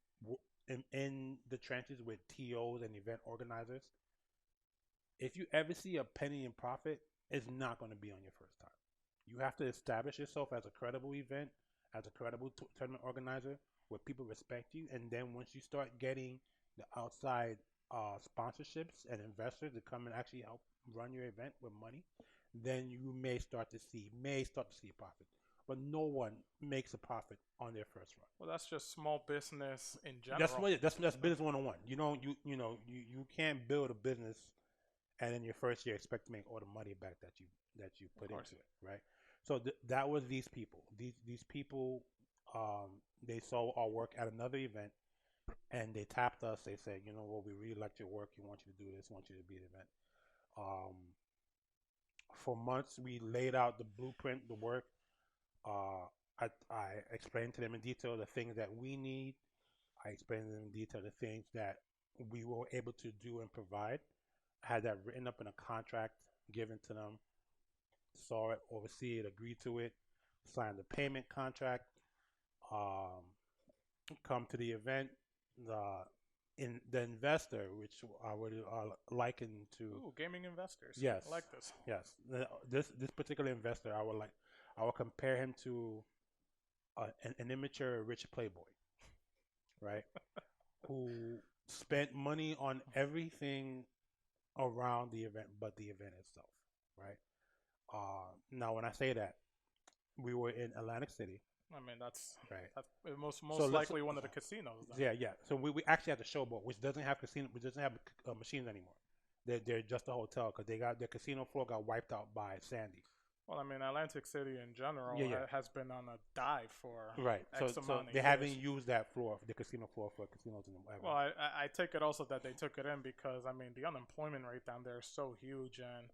in the trenches with TOs and event organizers, if you ever see a penny in profit, it's not going to be on your first time. You have to establish yourself as a credible event, as a credible tournament organizer where people respect you. And then once you start getting the outside sponsorships and investors to come and actually help run your event with money, then you may start to see a profit. But no one makes a profit on their first run. Well, that's just small business in general. That's business 101. You can't build a business and in your first year expect to make all the money back that you put into it, right? So that was these people. These people, they saw our work at another event, and they tapped us. They said, you know what, we really liked your work. We want you to do this. We want you to be at the event. For months, we laid out the blueprint, the work. I explained to them in detail the things that we need. I explained to them in detail the things that we were able to do and provide. I had that written up in a contract given to them. Saw it, oversee it, agreed to it, signed the payment contract. Come to the event. The investor, which I would liken to. Ooh, gaming investors. Yes, I like this. Yes, this particular investor, I would compare him to an immature rich playboy. right? Who spent money on everything around the event but the event itself, right? Now, when I say that, we were in Atlantic City, I mean, right? that's most So most let's likely one of the casinos. Then. yeah, yeah. So we actually had the showboat, which doesn't have casino, which doesn't have machines anymore. They're just a hotel because they got their casino floor got wiped out by Sandy. Well, I mean, Atlantic City in general Yeah, yeah. has been on a dive for Right. So X so amount of they years. haven't used that floor, the casino floor for casinos and whatever. Well, I take it also that they took it in because I mean the unemployment rate down there is so huge, and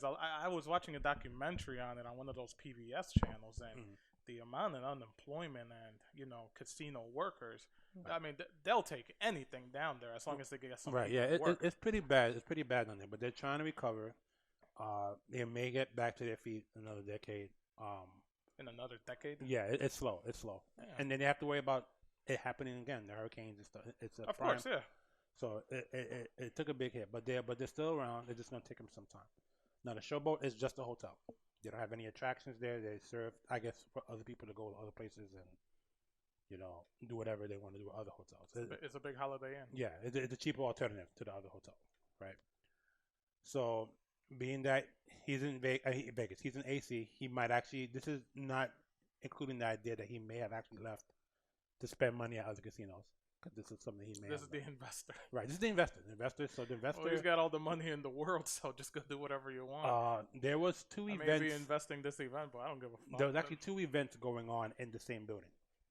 I was watching a documentary on it on one of those PBS channels, and Mhm. the amount of unemployment and casino workers, Right. I mean they'll take anything down there as long as they get some Right. people Yeah. to work. It's pretty bad. It's pretty bad on there, but they're trying to recover. They may get back to their feet another decade. In another decade. Yeah, it's slow. It's slow, Yeah. and then they have to worry about it happening again. The hurricanes and stuff. It's a Of prime. course, yeah. So it took a big hit, but they're still around. They're just gonna take them some time. Now the showboat is just a hotel. They don't have any attractions there. They serve, I guess, for other people to go to other places and do whatever they want to do at other hotels. It's a big Holiday Inn. Yeah, it's a cheaper alternative to the other hotel, right? So being that he's in Vegas, he's in AC, he might actually. This is not including the idea that he may have actually left to spend money at other casinos. Because this is something he may. This have is the done. investor. Right. This is the investor. The investor. So the investor. Well, he's got all the money in the world, so just go do whatever you want. There was two I events. may be investing this event, but I don't give a fuck. There was actually two events going on in the same building.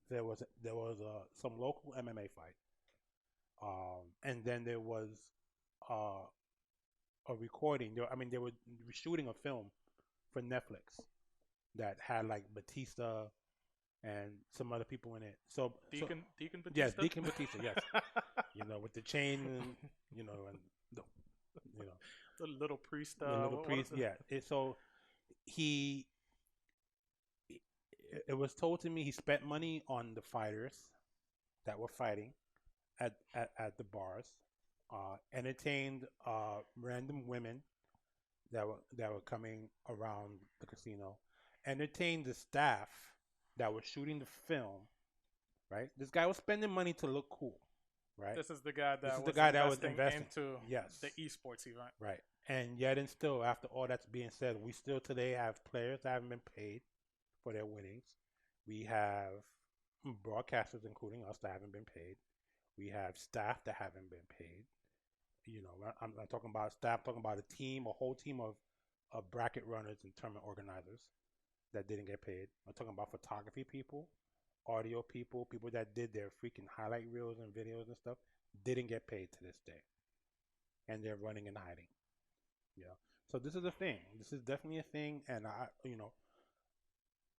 There was some local MMA fight, and then there was a recording. They were shooting a film for Netflix that had like Batista and some other people in it. Deacon Batista. Yes, Deacon Batista. Yes, with the chain and and the, the little priest. the little priest. Yeah. So he. It was told to me he spent money on the fighters that were fighting at the bars, entertained random women that were coming around the casino, entertained the staff that were shooting the film. Right, this guy was spending money to look cool. Right, this is the guy that was investing into the eSports event. Right, and yet and still, after all that's being said, we still today have players that haven't been paid for their winnings. We have broadcasters, including us, that haven't been paid. We have staff that haven't been paid. I'm not talking about staff, I'm talking about a whole team of bracket runners and tournament organizers that didn't get paid. I'm talking about photography people, audio people, people that did their freaking highlight reels and videos and stuff, didn't get paid to this day. And they're running and hiding. So this is a thing. This is definitely a thing, and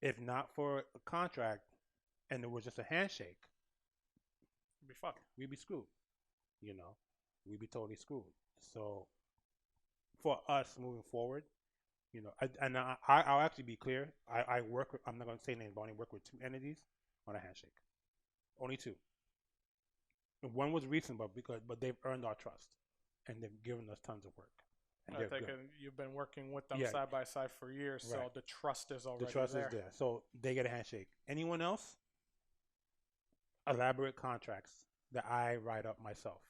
if not for a contract and it was just a handshake, We'd be fucked. We'd be screwed. We'd be totally screwed. So for us moving forward, I'll actually be clear. I work with, I'm not going to say names, but I only work with two entities on a handshake. Only two. And one was recent, but they've earned our trust and they've given us tons of work. I think you've been working with them Yeah. side by side for years, so Right. the trust is already The trust there. is there. So they get a handshake. Anyone else? Elaborate contracts that I write up myself.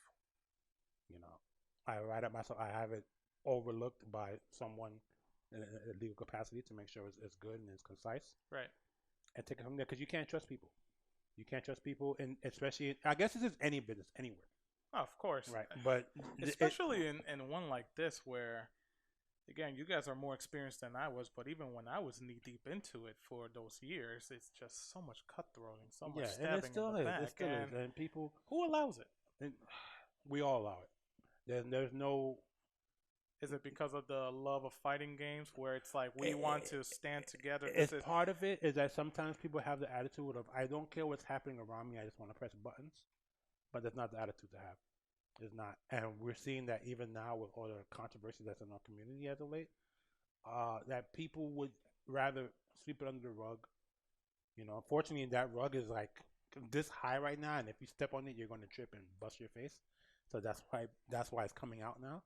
I write up myself. I have it overlooked by someone in a legal capacity to make sure it's good and it's concise. Right. And take it from there because you can't trust people. You can't trust people, and especially, I guess this is any business, anywhere. Oh, of course. Right. But especially in one like this where, again, you guys are more experienced than I was, but even when I was knee deep into it for those years, it's just so much cutthroating, so much stabbing and it still in the is. back. It still is. And people, who allows it? and we all allow it. There's no. Is it because of the love of fighting games where it's like we want to stand together? It's part of it is that sometimes people have the attitude of I don't care what's happening around me, I just want to press buttons. But that's not the attitude to have. It's not. And we're seeing that even now with all the controversy that's in our community as of late, that people would rather sweep it under the rug. Unfortunately, that rug is like this high right now, and if you step on it, you're going to trip and bust your face. So that's why it's coming out now.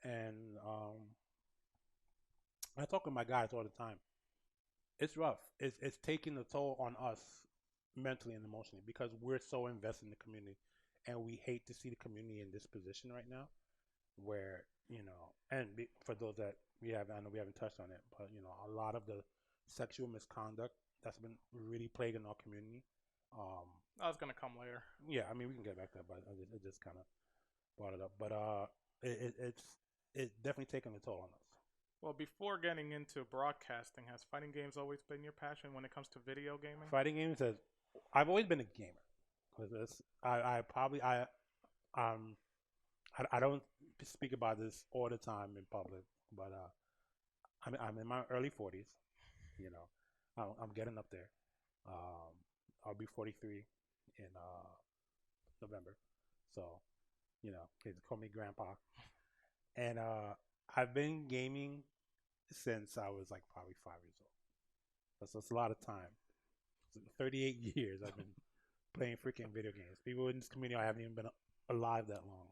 And I talk with my guys all the time. It's rough. It's taking a toll on us mentally and emotionally because we're so invested in the community, and we hate to see the community in this position right now, where for those that I know we haven't touched on it, but a lot of the sexual misconduct that's been really plaguing our community. I was gonna come later. Yeah, I mean we can get back to that, but I just kind of brought it up. But it's definitely taken a toll on us. Well, before getting into broadcasting, has fighting games always been your passion when it comes to video gaming? Fighting games I've always been a gamer. I probably I don't speak about this all the time in public, but I'm in my early 40s. You know, I'm getting up there. I'll be 43 in November, so kids call me grandpa. And I've been gaming since I was like probably 5 years old. That's a lot of time. 38 years I've been playing freaking video games. People in this community I haven't even been alive that long.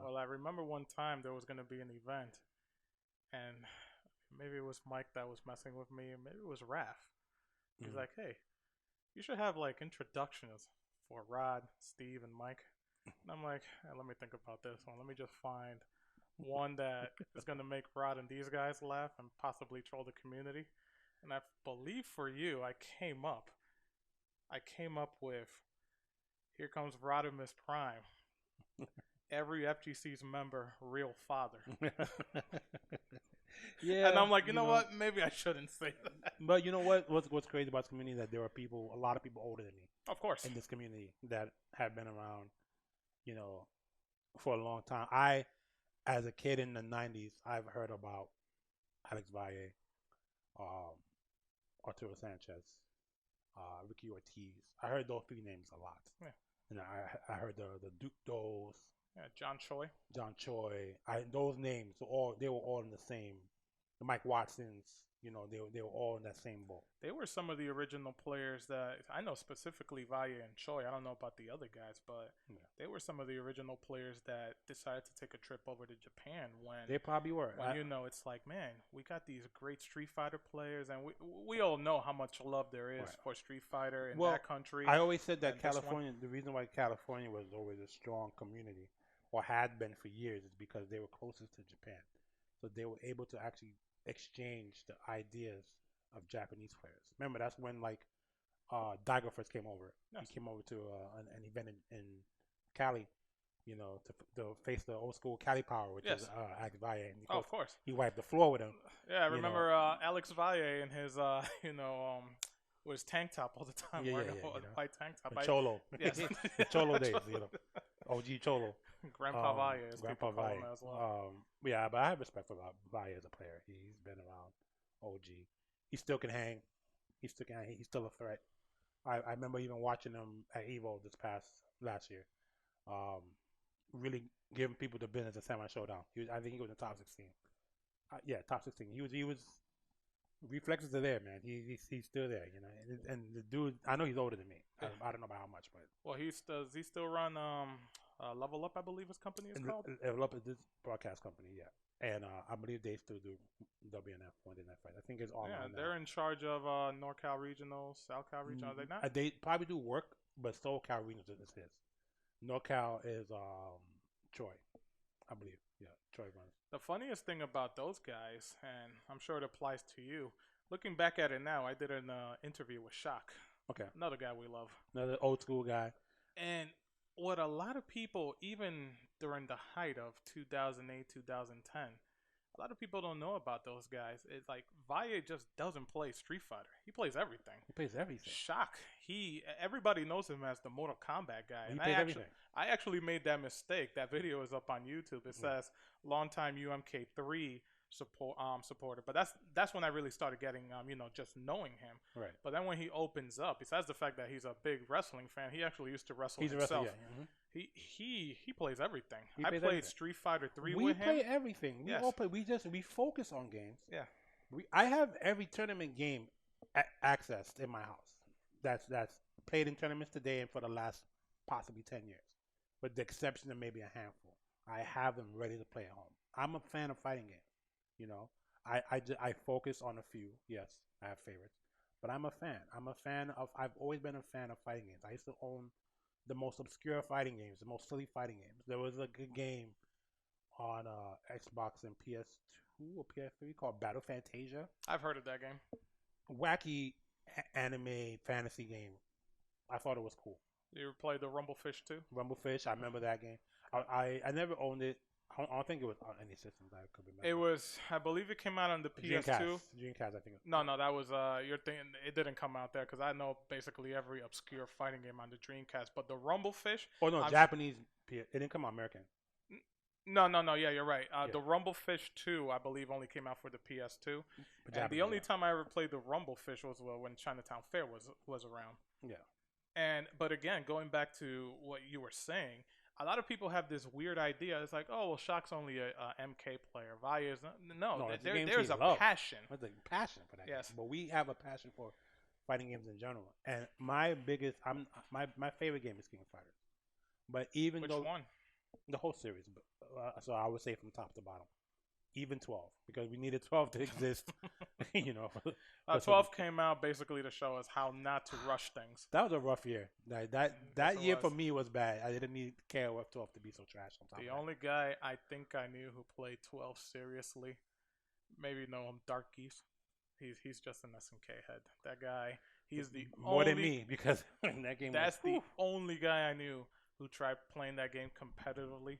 Well, I remember one time there was going to be an event, and maybe it was Mike that was messing with me, and maybe it was Raf. He's like, hey, you should have like introductions for Rod, Steve, and Mike. And I'm like, hey, let me think about this one. Let me just find one that is going to make Rod and these guys laugh and possibly troll the community. And I believe for you, I came up with, here comes Rodimus Prime. Every FGC's member, real father. Yeah, and I'm like, you know what? Maybe I shouldn't say that. But you know what? What's crazy about this community is that there are a lot of people older than me. Of course. In this community that have been around, for a long time. As a kid in the 90s, I've heard about Alex Valle, Arturo Sanchez, Ricky Ortiz. I heard those three names a lot. Yeah. And I heard the Duke Doles. Yeah, John Choi. Those names they were all in the same. The Mike Watsons. They were all in that same boat. They were some of the original players that I know, specifically Valle and Choi. I don't know about the other guys, but they were some of the original players that decided to take a trip over to Japan when they probably were. When it's like, man, we got these great Street Fighter players, and we all know how much love there is for Street Fighter in that country. I always said that California, the reason why California was always a strong community, or had been for years, is because they were closest to Japan, so they were able to actually exchange the ideas of Japanese players. Remember, that's when Daigo first came over. Yes. He came over to an event in Cali, to face the old school Cali Power, which is Alex Valle. And of course. He wiped the floor with him. Yeah, I remember Alex Valle and his, with his tank top all the time, wearing a white tank top. The Cholo. Yes. The Cholo days, OG Cholo. Grandpa Valle, as Grandpa people call him as well. Yeah, but I have respect for Valle as a player. He's been around. OG. He still can hang. He's still a threat. I remember even watching him at Evo last year. Really giving people the business at Samurai Showdown. I think he was in the top 16. Top 16. He was reflexes are there, man. He's still there, And the dude, I know he's older than me. I don't know by how much, but does he still run Level Up? I believe his company is called. Level Up is this broadcast company, and I believe they still do WNF Monday Night Fight. I think it's online. Yeah, they're in charge of NorCal Regional, SoCal Regional. Are they not? They probably do work, but SoCal Regional is his. NorCal is Troy, I believe. Yeah, Troy runs. The funniest thing about those guys, and I'm sure it applies to you, looking back at it now, I did an interview with Shock. Okay. Another guy we love. Another old school guy. And what a lot of people, even during the height of 2008, 2010, a lot of people don't know about those guys. It's like Valle just doesn't play Street Fighter. He plays everything. Shock. Everybody knows him as the Mortal Kombat guy. He plays everything. I actually made that mistake. That video is up on YouTube. It says longtime UMK3 supporter. But that's when I really started getting just knowing him. Right. But then when he opens up, besides the fact that he's a big wrestling fan, he actually used to wrestle himself. Wrestler, yeah. Mm-hmm. He plays everything. I played everything. Street Fighter 3 with him. We play everything. We all play. We focus on games. Yeah. I have every tournament game accessed in my house. That's played in tournaments today and for the last possibly 10 years, with the exception of maybe a handful. I have them ready to play at home. I'm a fan of fighting games. I focus on a few. Yes, I have favorites, but I'm a fan. I've always been a fan of fighting games. I used to own the most obscure fighting games, the most silly fighting games. There was a good game on Xbox and PS2 or PS3 called Battle Fantasia. I've heard of that game. Wacky anime fantasy game. I thought it was cool. You ever played the Rumblefish too? Rumblefish, I remember that game. I never owned it. I don't think it was on any systems I could remember. It was, I believe it came out on the PS2. Dreamcast, I think. No, that was you're thinking it didn't come out there because I know basically every obscure fighting game on the Dreamcast. But the Rumblefish. Oh no, Japanese. It didn't come out American. No. Yeah, you're right. The Rumblefish 2, I believe, only came out for the PS2. And the only time I ever played the Rumblefish was when Chinatown Fair was around. Yeah. But again, going back to what you were saying, a lot of people have this weird idea. It's like, oh, well, Shock's only a MK player. Valle is no. There's a passion. There's a passion for that. Yes. Game. But we have a passion for fighting games in general. And my favorite game is King of Fighters. But even Which though one? the whole series, so I would say from top to bottom, even 12, because we needed 12 to exist. 12 came out basically to show us how not to rush things. That was a rough year. That year for me was bad. I didn't need KOF 12 to be so trash. The only guy I think I knew who played 12 seriously, maybe know him, Dark Geese. He's just an SNK head. That guy, he's the more than me because that game. That's the only guy I knew who tried playing that game competitively.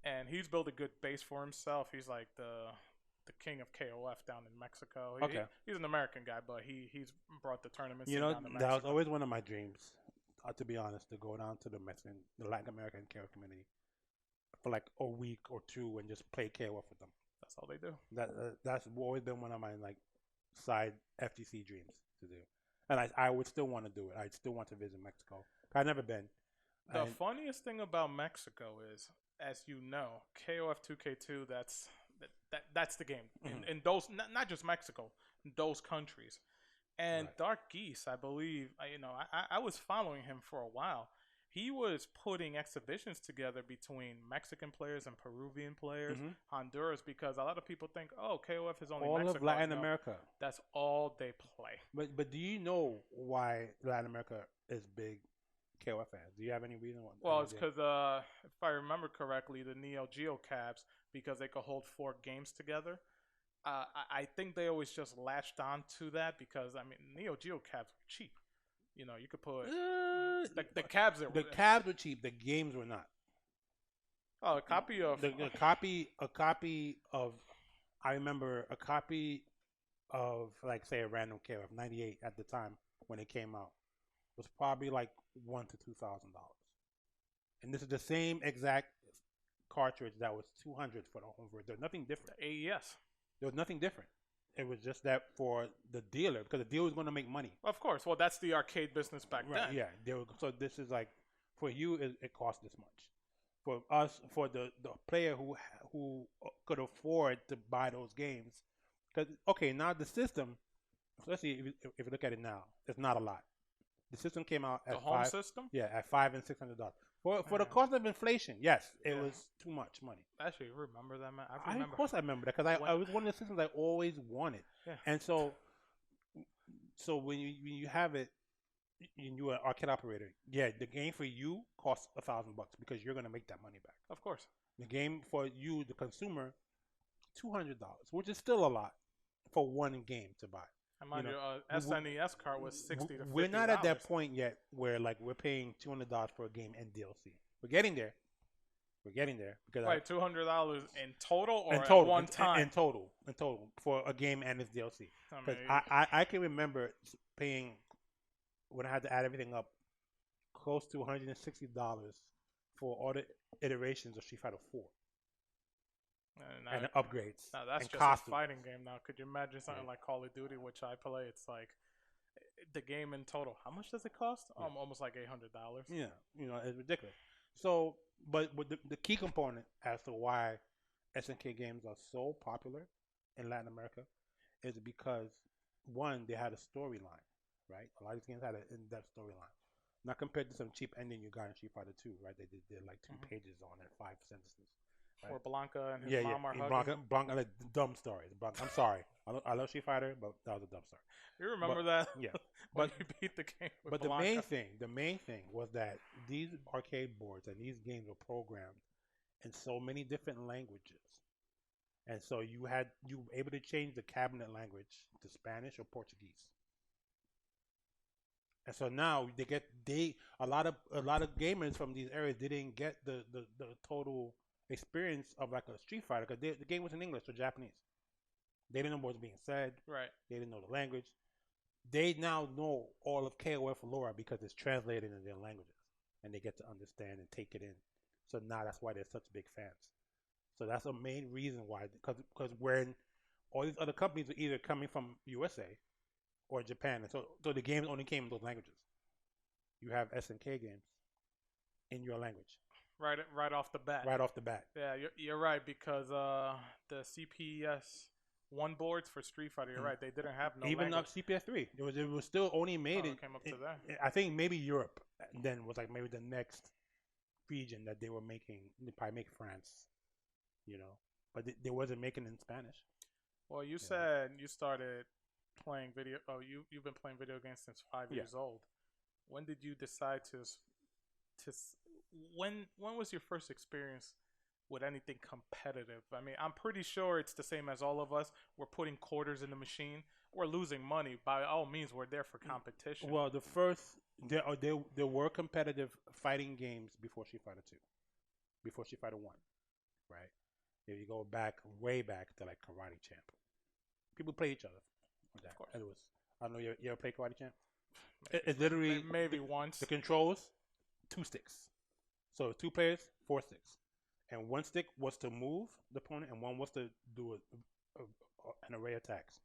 And he's built a good base for himself. He's like the king of KOF down in Mexico. He's an American guy, but he's brought the tournaments down to Mexico. That was always one of my dreams, to be honest, to go down to the Latin American KOF community for like a week or two and just play KOF with them. That's all they do. That's always been one of my side FTC dreams to do, and I would still want to do it. I still want to visit Mexico. I've never been. The funniest thing about Mexico is, as you know, KOF 2K2. That's the game in those, not just Mexico, in those countries. And right. Dark Geese, I believe, I was following him for a while. He was putting exhibitions together between Mexican players and Peruvian players, Honduras, because a lot of people think, oh, KOF is only all Mexico. Of Latin America. That's all they play. But do you know why Latin America is big KOF fans? Do you have any reason why? Well, it's because if I remember correctly, the Neo Geo cabs, because they could hold 4 games together. I think they always just latched on to that because Neo Geo cabs were cheap. You could put the cabs. The cabs were cheap. The games were not. Oh, a copy of a copy of. I remember a copy of, like, say, a random KOF 98 at the time when it came out was probably like $1,000 to $2,000, and this is the same exact cartridge that was $200 for the home version. There's nothing different. The AES. There was nothing different. It was just that for the dealer, because the dealer was going to make money. Of course. Well, that's the arcade business back then. Yeah. So this is like, for you, it costs this much. For us, for the player who could afford to buy those games, because now the system, especially if you look at it now, it's not a lot. The system came out at the home system. Yeah, at $500 and $600. For the cost of inflation, yes, it was too much money. Actually, remember that, man? I remember. Of course I remember that, because I was one of the systems I always wanted. Yeah. And so when you have it, and you're an arcade operator, the game for you costs $1,000 because you're going to make that money back. Of course. The game for you, the consumer, $200, which is still a lot for one game to buy. Mind you, SNES card was $60 to $50. We're not at that point yet where we're paying $200 for a game and DLC. We're getting there. Because $200 in total or at one time? In total for a game and its DLC. Because I can remember paying, when I had to add everything up, close to $160 for all the iterations of Street Fighter 4. And upgrades. Now that's just costumes. A fighting game now. Could you imagine something like Call of Duty, which I play? It's like the game in total. How much does it cost? Almost like $800. Yeah, it's ridiculous. So, but the key component as to why SNK games are so popular in Latin America is because, one, they had a storyline, right? A lot of these games had an in-depth storyline. Not compared to some cheap ending you got in Street Fighter 2, right? They did like 2 pages on it, 5 sentences. Right? Where Blanca and his Yeah, mom are yeah. hugging. Blanca, like dumb stories. I'm sorry. I love Street Fighter, but that was a dumb story. You But remember that yeah, when but you beat the game with but Blanca? the main thing was that these arcade boards and these games were programmed in so many different languages, and so you were able to change the cabinet language to Spanish or Portuguese. And so now they a lot of gamers from these areas didn't get the total experience of like a Street Fighter because the game was in English or Japanese. They didn't know what was being said. Right. They didn't know the language. They now know all of KOF lore because it's translated in their languages, and they get to understand and take it in. So now that's why they're such big fans. So that's the main reason why, because when all these other companies are either coming from USA or Japan, and so the games only came in those languages. You have SNK games in your language Right off the bat. right off the bat. Yeah, you're right because the CPS one boards for Street Fighter. You're right. They didn't have no Even language. up CPS3, it was still only made it came up to that. I think maybe Europe. Then was like maybe the next region that they were making. They probably make France, you know, but they wasn't making in Spanish. Well, you Yeah. said you started playing video. Oh, you've been playing video games since 5 years old. When did you decide when was your first experience with anything competitive? I mean, I'm pretty sure it's the same as all of us. We're putting quarters in the machine. We're losing money. By all means, we're there for competition. Well, there were competitive fighting games before Street Fighter 2, before Street Fighter 1, right? If you go back way back to like Karate Champ, people play each other. Of course. It was. I don't know you ever play Karate Champ. It's literally maybe once. The controls, 2 sticks. So 2 players, 4 sticks, and 1 stick was to move the opponent, and one was to do an array of attacks.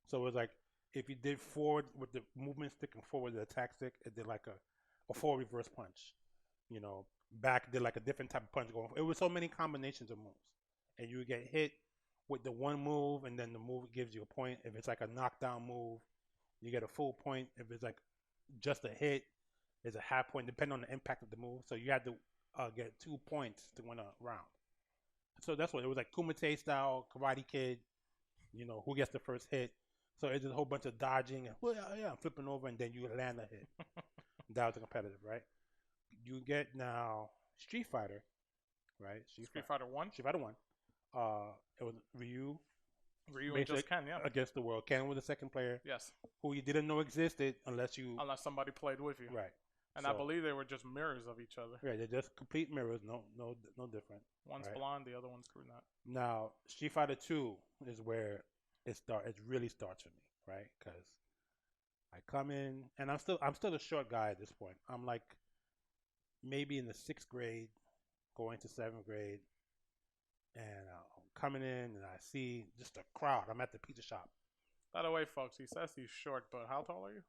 So it was like if you did forward with the movement stick and forward the attack stick, it did like a forward reverse punch. You know, back did like a different type of punch going. It was so many combinations of moves, and you would get hit with the one move, and then the move gives you a point. If it's like a knockdown move, you get a full point. If it's like just a hit, it's a half point, depending on the impact of the move. So you had to get 2 points to win a round. So that's what it was like, Kumite style, Karate Kid. You know, who gets the first hit. So it's a whole bunch of dodging and I'm flipping over, and then you land a hit. That was the competitive, right? You get now Street Fighter, right? Street Fighter 1? Street Fighter 1. It was Ryu and just Ken, yeah. against the world. Ken was the second player. Yes. Who you didn't know existed unless somebody played with you. Right. And I believe they were just mirrors of each other. Right, they're just complete mirrors, no different. One's blonde, the other one's brunette. Now, Street Fighter 2 is where it really starts for me, right? Because I come in, and I'm still a short guy at this point. I'm like maybe in the 6th grade, going to 7th grade, and I'm coming in, and I see just a crowd. I'm at the pizza shop. By the way, folks, he says he's short, but how tall are you?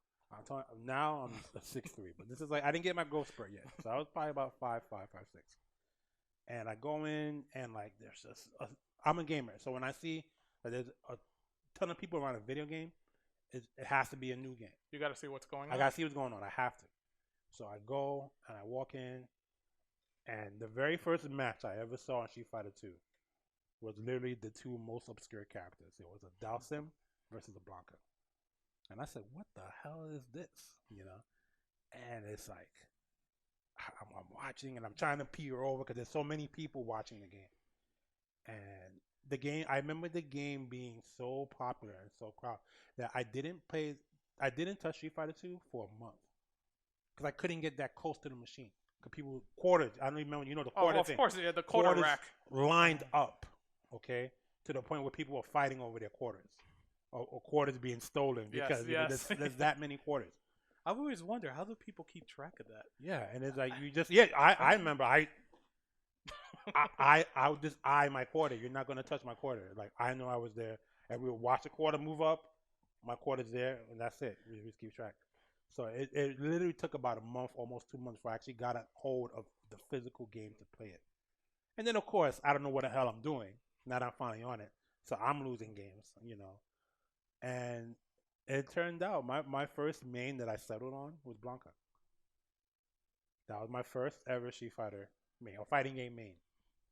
Now I'm a 6'3", but this is like I didn't get my growth spurt yet, so I was probably about 5'5", 5'6". And I go in, and like there's just I'm a gamer, so when I see that there's a ton of people around a video game, it has to be a new game. You got to see what's going on. I got to see what's going on. I have to. So I go and I walk in, and the very first match I ever saw in Street Fighter 2 was literally the two most obscure characters. It was a Dalsim versus a Blanca. And I said, what the hell is this? You know? And it's like, I'm watching, and I'm trying to peer over because there's so many people watching the game. And the game, I remember the game being so popular and so crowded that I didn't touch Street Fighter 2 for a month. Because I couldn't get that close to the machine. Because people quartered, I don't even remember, the quarter thing. Of course, yeah, the quarter rack. Lined up, okay? To the point where people were fighting over their quarters. Or quarters being stolen because there's that many quarters. I've always wondered, how do people keep track of that? Yeah, and it's like I remember I would just eye my quarter. You're not gonna touch my quarter. Like I know I was there, and we would watch the quarter move up. My quarter's there, and that's it. We just keep track. So it literally took about a month, almost 2 months, before I actually got a hold of the physical game to play it. And then of course I don't know what the hell I'm doing. Now that I'm finally on it, so I'm losing games, you know. And it turned out my first main that I settled on was Blanca. That was my first ever Street Fighter main, or fighting game main,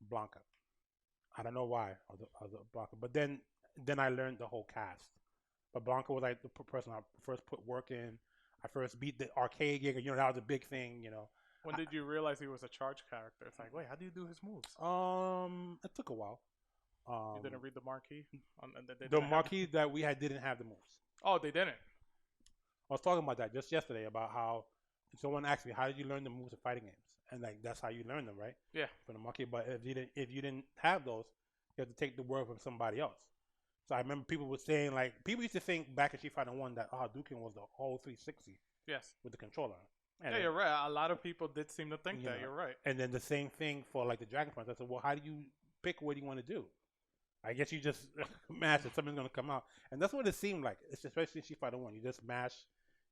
Blanca. I don't know why. Of the Blanca. But then I learned the whole cast. But Blanca was like the person I first put work in. I first beat the arcade gig. That was a big thing. When did you realize he was a charge character? It's like, wait, how do you do his moves? It took a while. You didn't read the marquee? The marquee that we had didn't have the moves. Oh, they didn't. I was talking about that just yesterday about how someone asked me, how did you learn the moves of fighting games? And like that's how you learn them, right? Yeah. From the marquee. But if you didn't have those, you have to take the word from somebody else. So I remember people were saying, like, people used to think back in Street Fighter 1 that Hadouken was the whole 360. Yes. With the controller. And yeah, you're right. A lot of people did seem to think that. You're right. And then the same thing for like the Dragon Punch. I said, well, how do you pick what you want to do? I guess you just mash it. Something's going to come out. And that's what it seemed like. It's especially in Street Fighter 1. You just mash.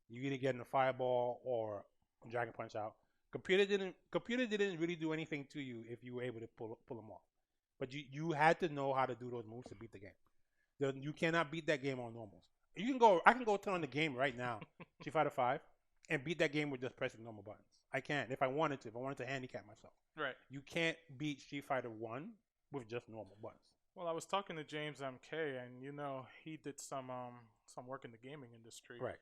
You either get in a fireball or Dragon Punch out. Computer didn't really do anything to you if you were able to pull them off. But you had to know how to do those moves to beat the game. You cannot beat that game on normals. I can go turn on the game right now, Street Fighter 5, and beat that game with just pressing normal buttons. I can if I wanted to. If I wanted to handicap myself. Right. You can't beat Street Fighter 1 with just normal buttons. Well, I was talking to James MK, and he did some work in the gaming industry. Right.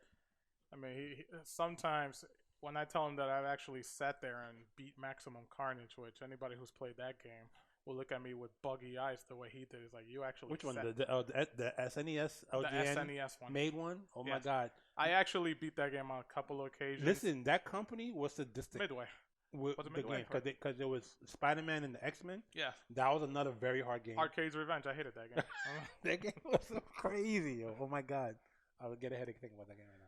I mean, he sometimes when I tell him that I've actually sat there and beat Maximum Carnage, which anybody who's played that game will look at me with buggy eyes the way he did. It's like, you actually Which one? The SNES LJN the SNES one. made one? Oh, yes. My God. I actually beat that game on a couple of occasions. Listen, that company was sadistic. Midway. With the game. Because there was Spider-Man and the X-Men. Yeah. That was another very hard game. Arcade's Revenge. I hated that game. That game was so crazy. Oh, my God. I would get a headache thinking about that game right now.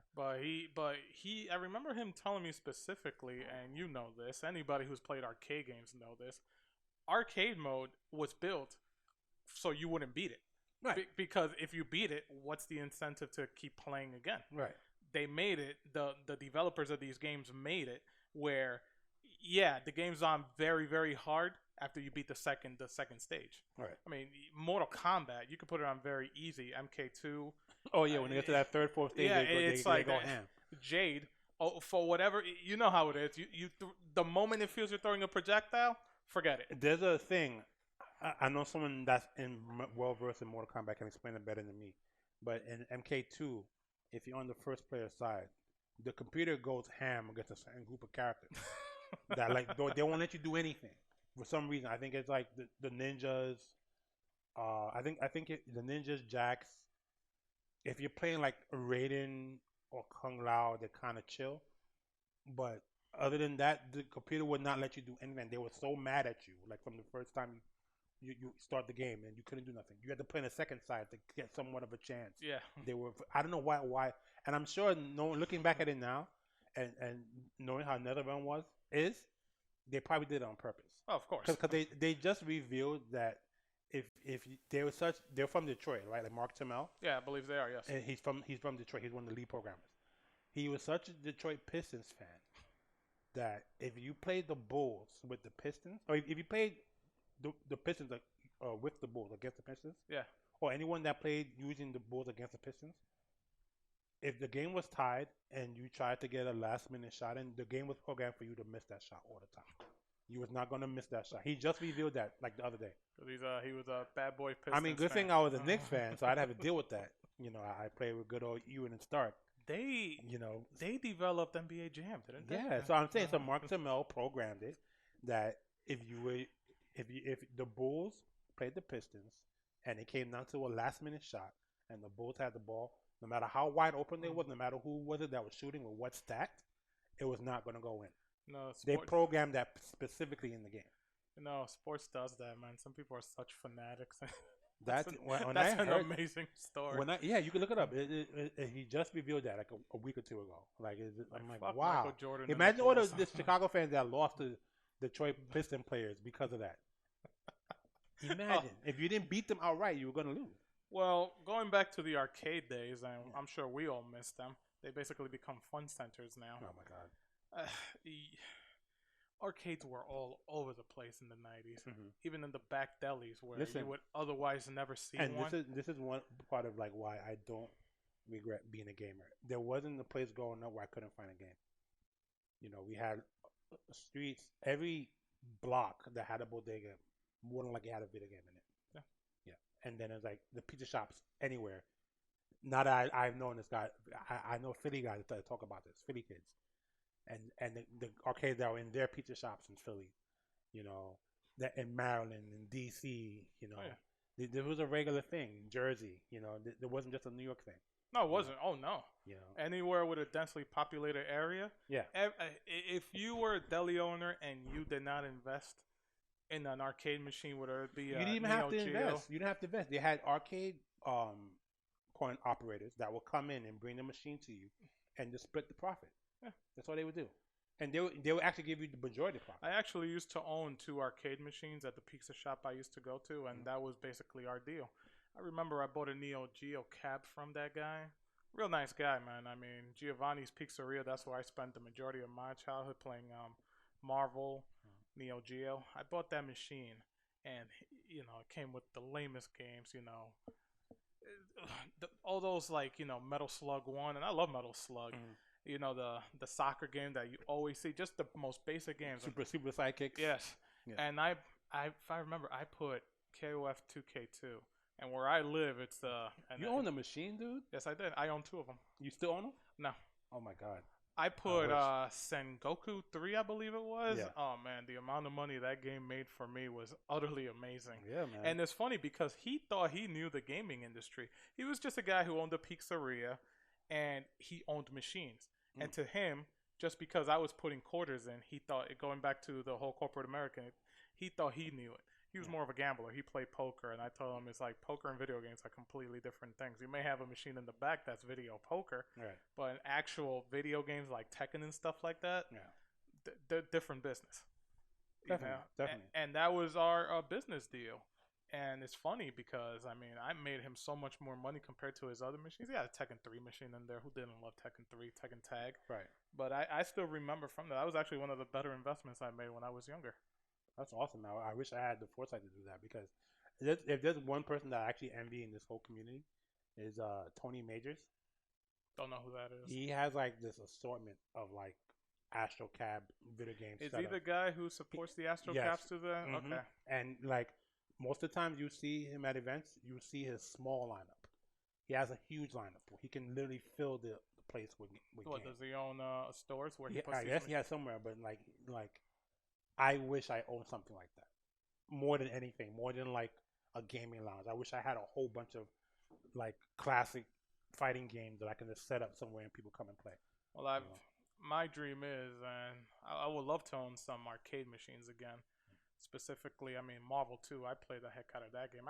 But I remember him telling me specifically, and you know this, anybody who's played arcade games know this, arcade mode was built so you wouldn't beat it. Right. Because if you beat it, what's the incentive to keep playing again? Right. They made it, the developers of these games made it where, yeah, the game's on very, very hard after you beat the second stage. Right. I mean, Mortal Kombat, you could put it on very easy. MK2. Oh, yeah, when they get to that third, fourth stage, they go ham. Jade, for whatever, you know how it is. The moment it feels you're throwing a projectile, forget it. There's a thing. I know someone that's well-versed in Mortal Kombat can explain it better than me. But in MK2, if you're on the first player side, the computer goes ham against a certain group of characters. That they won't let you do anything. For some reason, I think it's like the ninjas. I think the ninjas, Jax. If you're playing like Raiden or Kung Lao, they're kind of chill. But other than that, the computer would not let you do anything. They were so mad at you, like from the first time you start the game, and you couldn't do nothing. You had to play on the second side to get somewhat of a chance. Yeah. They were. I don't know why, and I'm sure looking back at it now, and knowing how NetherRealm is, they probably did it on purpose. Oh, of course. Because they just revealed that if they're from Detroit, right? Like Mark Tamel. Yeah, I believe they are. Yes. And he's from Detroit. He's one of the lead programmers. He was such a Detroit Pistons fan that if you played the Bulls with the Pistons, or if you played the Pistons with the Bulls against the Pistons, yeah, or anyone that played using the Bulls against the Pistons, if the game was tied and you tried to get a last-minute shot in, the game was programmed for you to miss that shot all the time. You was not gonna miss that shot. He just revealed that like the other day. He was a bad boy Pistons I mean, good fan. thing I was a Knicks fan, so I'd have to deal with that. I played with good old Ewan and Stark. They developed NBA Jam, didn't they? Yeah, so I'm saying, so Mark Tamel programmed it that if the Bulls played the Pistons and it came down to a last-minute shot and the Bulls had the ball, no matter how wide open they was, no matter who was it that was shooting or what stacked, it was not going to go in. No, they programmed that specifically in the game. No, sports does that, man. Some people are such fanatics. That's an amazing story. You can look it up. He just revealed that like a week or two ago. I'm like, wow. Michael Jordan. Imagine all the Chicago fans that lost to Detroit Piston players because of that. Imagine if you didn't beat them outright, you were going to lose. Well, going back to the arcade days, and I'm sure we all miss them. They basically become fun centers now. Oh my God. Arcades were all over the place in the 90s, even in the back delis where you would otherwise never see and one. This is one part of like why I don't regret being a gamer. There wasn't a place growing up where I couldn't find a game. We had streets, every block that had a bodega, more than like it had a video game in it. and then it's like the pizza shops anywhere. Now that I've known this guy, I know Philly guys that talk about this, Philly kids, and the arcades that were in their pizza shops in Philly, you know, that in Maryland, in D.C., you know, Oh, yeah. there was a regular thing. Jersey, you know, there wasn't just a New York thing. No, it wasn't. Oh no. You know, Anywhere with a densely populated area. yeah. If you were a deli owner and you did not invest in an arcade machine, whether it be You didn't even Neo have to Geo, invest. You didn't have to invest. They had arcade coin operators that will come in and bring the machine to you and just split the profit. Yeah. That's all they would do. And they would actually give you the majority of the profit. I actually used to own 2 arcade machines at the pizza shop I used to go to, and that was basically our deal. I remember I bought a Neo Geo cab from that guy. Real nice guy, man. I mean, Giovanni's Pizzeria, that's where I spent the majority of my childhood playing Marvel, Neo Geo. I bought that machine, and, you know, it came with the lamest games, you know. All those, like, you know, Metal Slug 1, and I love Metal Slug. You know, the soccer game that you always see, just the most basic games. Super sidekicks. Yes. Yeah. And if I remember, I put KOF 2K2. And where I live, it's You own the machine, dude? Yes, I did. I own 2 of them. You still own them? No. Oh my god. I put Sengoku 3, I believe it was. Yeah. Oh man, the amount of money that game made for me was utterly amazing. Yeah, man. And it's funny because he thought he knew the gaming industry. He was just a guy who owned a pizzeria, and he owned machines. And to him, just because I was putting quarters in, he thought, going back to the whole corporate American, he thought he knew it. He was more of a gambler. He played poker, and I told him it's like poker and video games are completely different things. You may have a machine in the back that's video poker, Right. but in actual video games like Tekken and stuff like that, they're different business. Definitely. Definitely. And that was our business deal. And it's funny because, I mean, I made him so much more money compared to his other machines. He had a Tekken 3 machine in there. Who didn't love Tekken 3, Tekken Tag? Right. But I still remember from that. That was actually one of the better investments I made when I was younger. That's awesome. Now I wish I had the foresight to do that, because if there's one person that I actually envy in this whole community is Tony Majors. Don't know who that is. He has like this assortment of like Astro Cab video games. Is he the guy who supports the Astro Caps to the? Okay. And like most of the times you see him at events, you see his small lineup. He has a huge lineup. He can literally fill the place with What, games. does he own stores where he puts I guess he has somewhere, but like I wish I owned something like that. More than anything, more than like a gaming lounge. I wish I had a whole bunch of like classic fighting games that I can just set up somewhere and people come and play. Well, my dream is, and I would love to own some arcade machines again. Specifically, I mean, Marvel 2, I played the heck out of that game.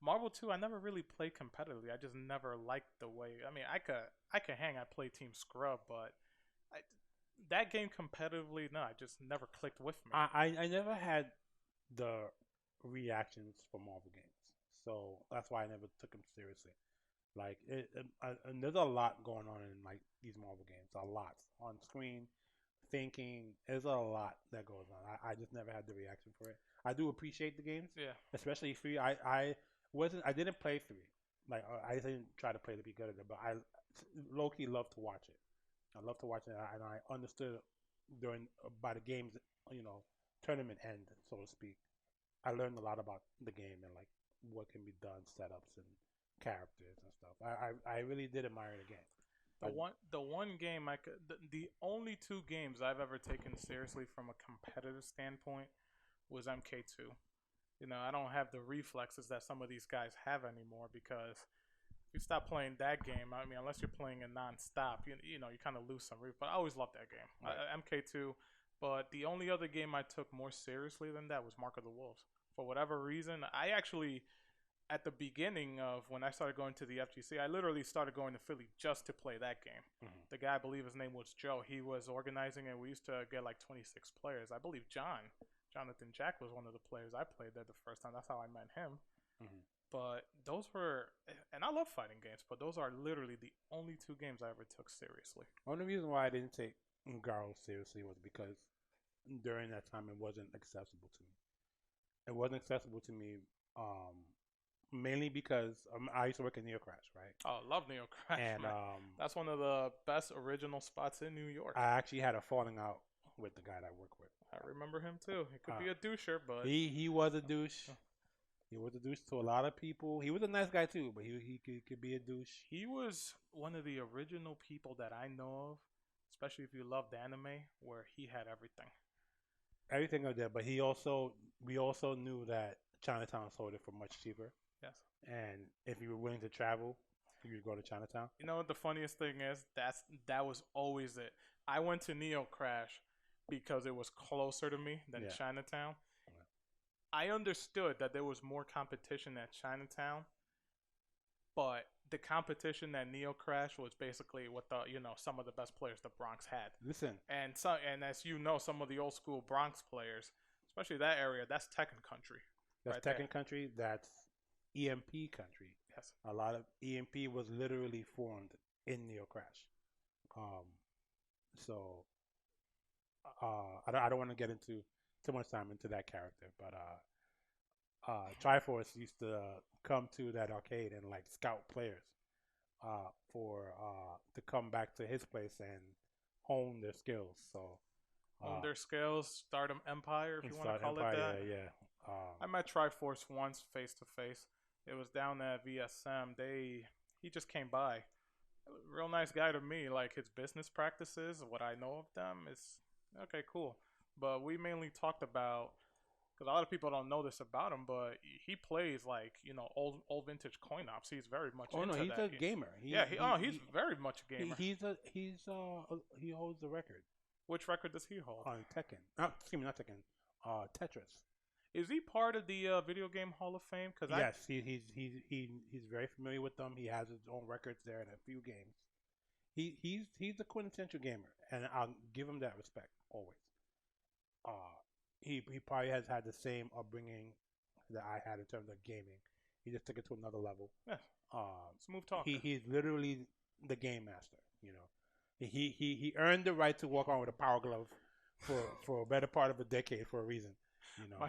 Marvel 2, I never really played competitively. I just never liked the way, I mean, I could hang, I play Team Scrub, but that game competitively, no, it just never clicked with me. I never had the reactions for Marvel games, so that's why I never took them seriously. Like, and there's a lot going on in like these Marvel games, a lot on screen, thinking. There's a lot that goes on. I just never had the reaction for it. I do appreciate the games, Yeah. especially 3. I didn't play 3. Like, I didn't try to play to be good at it, but I low-key love to watch it. I love to watch it, and I understood by the game's, you know, tournament end, so to speak. I learned a lot about the game and like what can be done, setups and characters and stuff. I really did admire the game. The one game the only 2 games I've ever taken seriously from a competitive standpoint was MK2. You know, I don't have the reflexes that some of these guys have anymore, because if you stop playing that game, I mean, unless you're playing it nonstop, you know, you kind of lose some reflex. But I always loved that game, right. MK2. But the only other game I took more seriously than that was Mark of the Wolves. For whatever reason, I actually, at the beginning of when I started going to the FGC, I literally started going to Philly just to play that game. The guy, I believe his name was Joe, he was organizing it. We used to get like 26 players. I believe Jonathan Jack was one of the players I played there the first time. That's how I met him. But those were, and I love fighting games, but those are literally the only 2 games I ever took seriously. Only reason why I didn't take Garo seriously was because during that time it wasn't accessible to me. It wasn't accessible to me mainly because I used to work at Neocrash, right? Oh, I love Neocrash. And that's one of the best original spots in New York. I actually had a falling out with the guy that I work with. I remember him too. He could be a doucher, but he was a douche. He was a douche to a lot of people. He was a nice guy too, but he could be a douche. He was one of the original people that I know of, especially if you loved anime, where he had everything. Everything up there, but we also knew that Chinatown sold it for much cheaper. Yes. And if you were willing to travel, you would go to Chinatown. You know what the funniest thing is? That was always it. I went to Neo Crash because it was closer to me than Yeah. Chinatown. Yeah. I understood that there was more competition at Chinatown, but the competition at Neo Crash was basically what some of the best players the Bronx had. Listen, And as you know, some of the old school Bronx players, especially that area, that's Tekken country. that's Right Tekken there. country. That's EMP country. Yes. A lot of EMP was literally formed in Neo Crash. Um, so I don't want to get into too much time into that character, but Triforce used to come to that arcade and like scout players for to come back to his place and hone their skills. So On their scales, Stardom Empire, if you want to call Empire, it that. yeah. I met Triforce once face to face. It was down at VSM. He just came by. Real nice guy to me. Like his business practices, what I know of them is okay, cool. But we mainly talked about because a lot of people don't know this about him, but he plays like old vintage coin ops. He's very much Oh no, into he's that. a gamer. He's very much a gamer. He holds the record Which record does he hold? on Tekken. Excuse me, not Tekken. Tetris. Is he part of the Video Game Hall of Fame? Cause Yes, he's very familiar with them. He has his own records there in a few games. He's a quintessential gamer, and I'll give him that respect always. He probably has had the same upbringing that I had in terms of gaming. He just took it to another level. yeah, smooth talk. He's literally the game master. You know, he earned the right to walk around with a power glove for a better part of a decade for a reason. You know,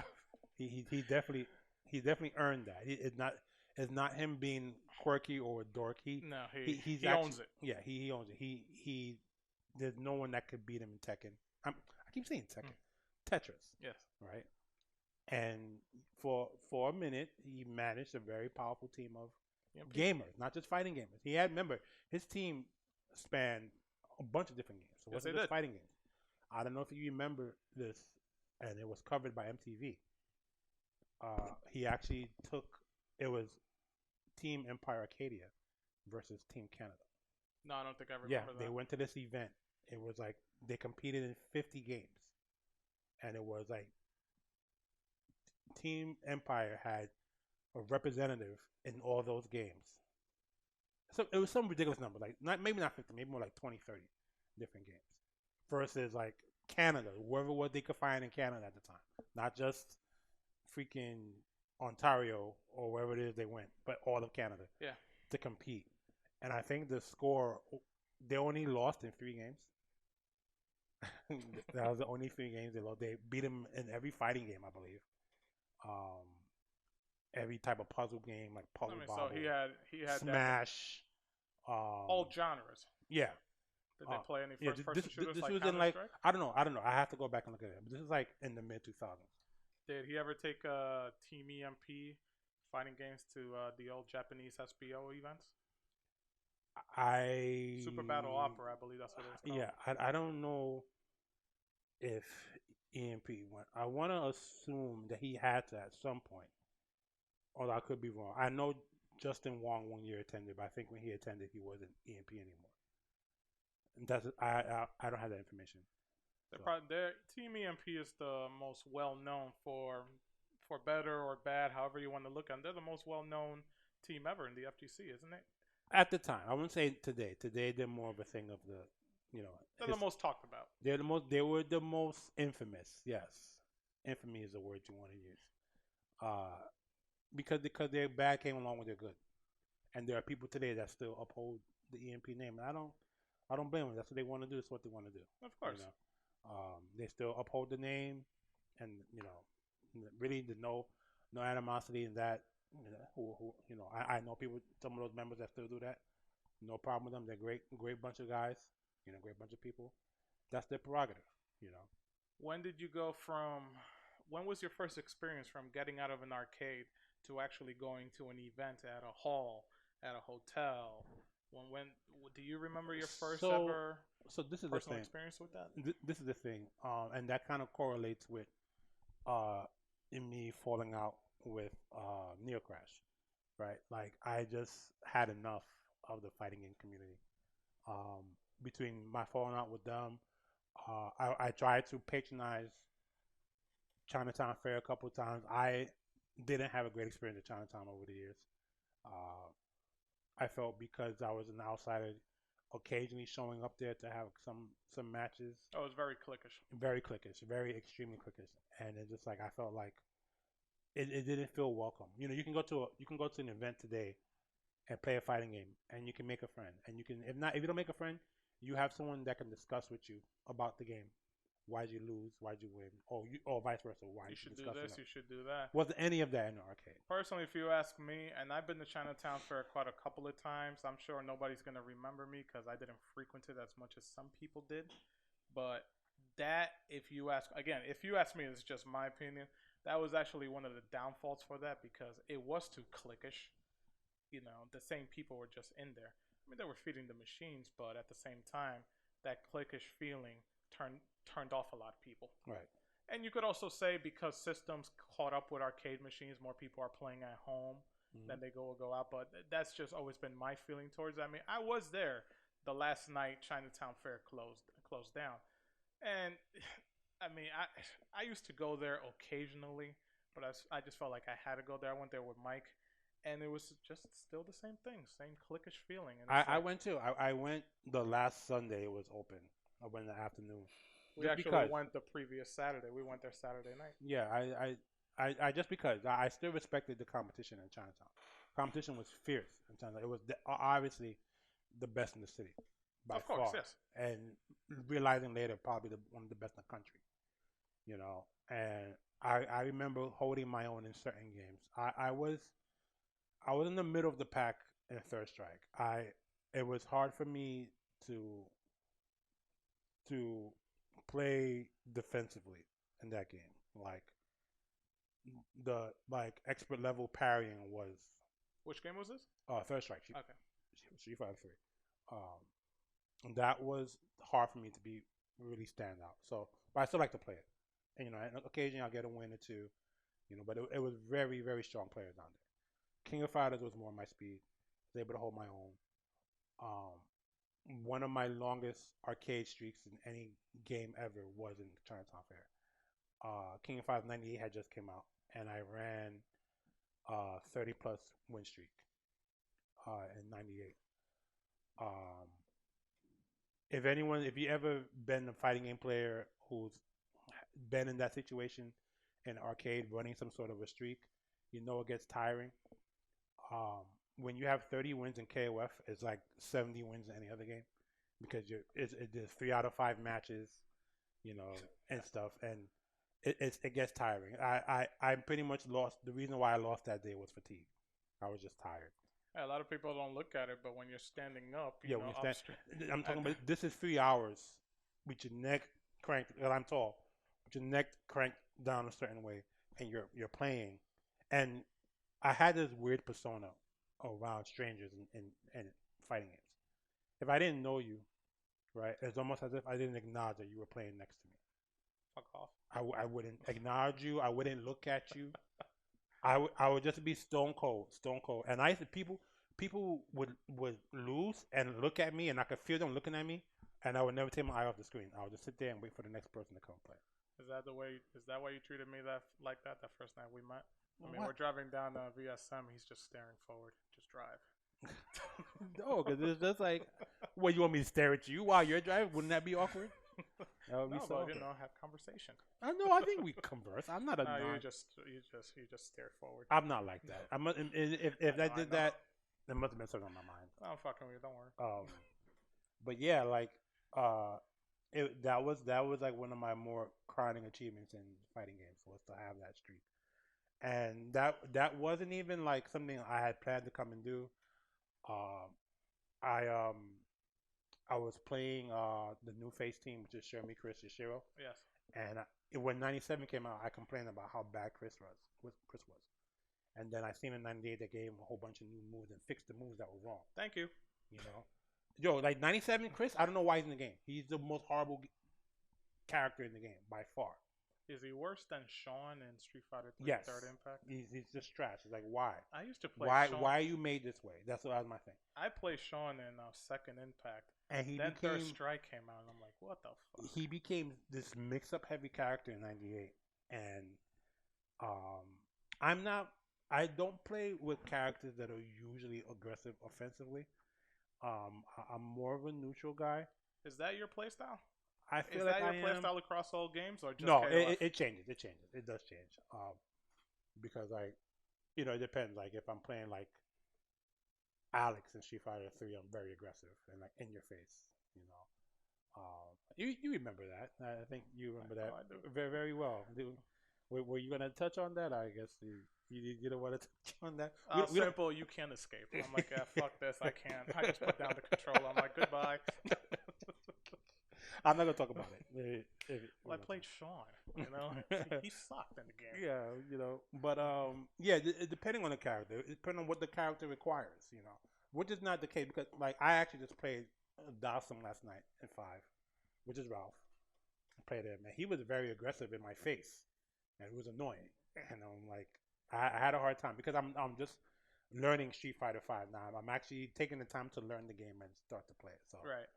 he definitely earned that. It's not him being quirky or dorky. No, He he owns it. Yeah, he owns it. He there's no one that could beat him in Tekken. I keep saying Tekken, Tetris. Yes. Right. And for a minute, he managed a very powerful team of gamers, not just fighting gamers. Remember, his team spanned a bunch of different games. So it wasn't just fighting games. I don't know if you remember this, and it was covered by MTV. He actually it was Team Empire Arcadia versus Team Canada. No, I don't think I remember that. They went to this event. It was like they competed in 50 games, and it was like Team Empire had a representative in all those games. So it was some ridiculous number, like maybe not 50, maybe more like 20, 30 different games. Versus like Canada, whoever what they could find in Canada at the time, not just freaking Ontario or wherever it is they went, but all of Canada. Yeah. To compete, and I think the score they only lost in 3 games. That was the only 3 games they lost. They beat them in every fighting game, I believe. Every type of puzzle game, like puzzle bobble. So he had Smash. all genres. Yeah. Did they play any first-person shooters this like was in like Counter-Strike? I don't know. I have to go back and look at it. But this is like in the mid 2000s. Did he ever take Team EMP fighting games to the old Japanese SBO events? Super Battle Opera, I believe that's what it was called. Yeah, I don't know if EMP went. I want to assume that he had to at some point. Although I could be wrong. I know Justin Wong one year attended, but I think when he attended, he wasn't EMP anymore. And that's I don't have that information. Their Team EMP is the most well known for better or bad, however you want to look at them. They're the most well known team ever in the FGC, isn't it? At the time, I wouldn't say today. Today, they're more of a thing of they're the most talked about. They were the most infamous. Yes, infamy is the word you want to use. Because their bad came along with their good, and there are people today that still uphold the EMP name. And I don't blame them. That's what they want to do. It's what they want to do. Of course. They still uphold the name, and really the no animosity in that. I know people, some of those members that still do that. No problem with them. They're great bunch of guys. Great bunch of people. That's their prerogative. When did you go from? When was your first experience from getting out of an arcade to actually going to an event at a hall, at a hotel. When do you remember your first So, ever so this is the personal thing. experience with that? This is the thing, and that kind of correlates with uh, in me falling out with Neo Crash, right? Like I just had enough of the fighting game community. Um, between my falling out with them, I tried to patronize Chinatown Fair a couple of times. I didn't have a great experience at Chinatown over the years. Uh, I felt because I was an outsider, occasionally showing up there to have some matches, Oh, it was very cliquish. very cliquish, very extremely cliquish, and it just like I felt like it didn't feel welcome. You know, you can go to an event today and play a fighting game, and you can make a friend, and you can if you don't make a friend, you have someone that can discuss with you about the game. Why'd you lose? Why'd you win? Or vice versa. Why You you should do discussing this. it? You should do that. Was there any of that in the arcade? Personally, if you ask me, and I've been to Chinatown Fair quite a couple of times, I'm sure nobody's gonna remember me because I didn't frequent it as much as some people did. But that, if you ask me, this is just my opinion. That was actually one of the downfalls for that because it was too cliquish. You know, the same people were just in there. I mean, they were feeding the machines, but at the same time, that cliquish feeling turned off a lot of people. Right. And you could also say because systems caught up with arcade machines, more people are playing at home than they go out. But that's just always been my feeling towards that. I mean, I was there the last night Chinatown Fair closed down, and I mean, I used to go there occasionally, but I just felt like I had to go there. I went there with Mike, and it was just still the same thing, same cliquish feeling. And I like, went too. I went the last Sunday it was open. I went in the afternoon. we Just actually because. went the previous Saturday. We went there Saturday night. Yeah, I just because I still respected the competition in Chinatown. Competition was fierce in Chinatown. It was obviously the best in the city by Of course, far, yes. and realizing later probably one of the best in the country. You know, and I remember holding my own in certain games. I was in the middle of the pack in Third Strike. It was hard for me to to play defensively in that game. Like the expert level parrying was Which game was this? Third Strike. Okay. Street Fighter 3. And that was hard for me to be really stand out. So, but I still like to play it. And occasionally I'll get a win or two. But it was very very strong players down there. King of Fighters was more my speed. I was able to hold my own. One of my longest arcade streaks in any game ever was in Chinatown Fair. King of Fighters '98 had just came out, and I ran 30 plus win streak in '98. Um, if you ever been a fighting game player who's been in that situation in arcade running some sort of a streak, it gets tiring. Um, when you have 30 wins in KOF, it's like 70 wins in any other game because it's 3 out of 5 matches, and stuff, and it gets tiring. I pretty much lost. The reason why I lost that day was fatigue. I was just tired. Yeah, a lot of people don't look at it, but when you're standing up, Yeah, when you stand, I'm talking about this is 3 hours with your neck cranked. Well, I'm tall, with your neck cranked down a certain way, and you're playing, and I had this weird persona around strangers in fighting games. If I didn't know you, right, it's almost as if I didn't acknowledge that you were playing next to me. fuck off. I wouldn't acknowledge you. I wouldn't look at you. I would just be stone cold, And I used to people would lose and look at me, and I could feel them looking at me, and I would never take my eye off the screen. I would just sit there and wait for the next person to come play. Is that why you treated me that first night we met? I mean, What? we're driving down VSM. He's just staring forward. Just drive. No, because it's just like, well, you want me to stare at you while you're driving? Wouldn't that be awkward? That would be No, so but awkward. have conversation. I know. I think we converse. I'm not a. No, non- you just stare forward. I'm not like that. If I did that, there must have been something on my mind. I'm fucking with you. Don't worry. But yeah, that was like one of my more crowning achievements in fighting games was to have that streak, and that wasn't even like something I had planned to come and do. Um, I was playing the new face team, which is Shermie, Chris, Yashiro, Yes. and when '97 came out, I complained about how bad Chris was. And then I seen in '98 they gave him a whole bunch of new moves and fixed the moves that were wrong. Thank you. You know, yo, like '97 Chris, I don't know why he's in the game. He's the most horrible character in the game by far. Is he worse than Sean in Street Fighter 3 Yes, Third Impact? he's just trash. It's like why? I used to play Sean. Why are you made this way? That's what was my thing. I played Sean in Second Impact. And he then became, Third Strike came out, and I'm like, what the fuck? He became this mix-up heavy character in '98, and I'm not. I don't play with characters that are usually aggressive offensively. I'm more of a neutral guy. Is that your playstyle? I feel Is like that your playstyle across all games, or just no? KOF? It changes. It changes. It does change. Because like, it depends. Like if I'm playing like Alex in Street Fighter 3, I'm very aggressive and like in your face. You remember that? I think you remember that very very well. Were you gonna touch on that? I guess you don't want to touch on that. Simple, you can't escape. I'm like, yeah, fuck this, I can't. I just put down the controller. I'm like, goodbye. I'm not gonna talk about it. Well, I played Sean. He sucked in the game. Yeah, but depending on the character, depending on what the character requires, which is not the case because like I actually just played Dawson last night in 5, which is Ralph. I played him, and he was very aggressive in my face, and it was annoying. And I'm like, I had a hard time because I'm just learning Street Fighter 5 now. I'm actually taking the time to learn the game and start to play it. So right.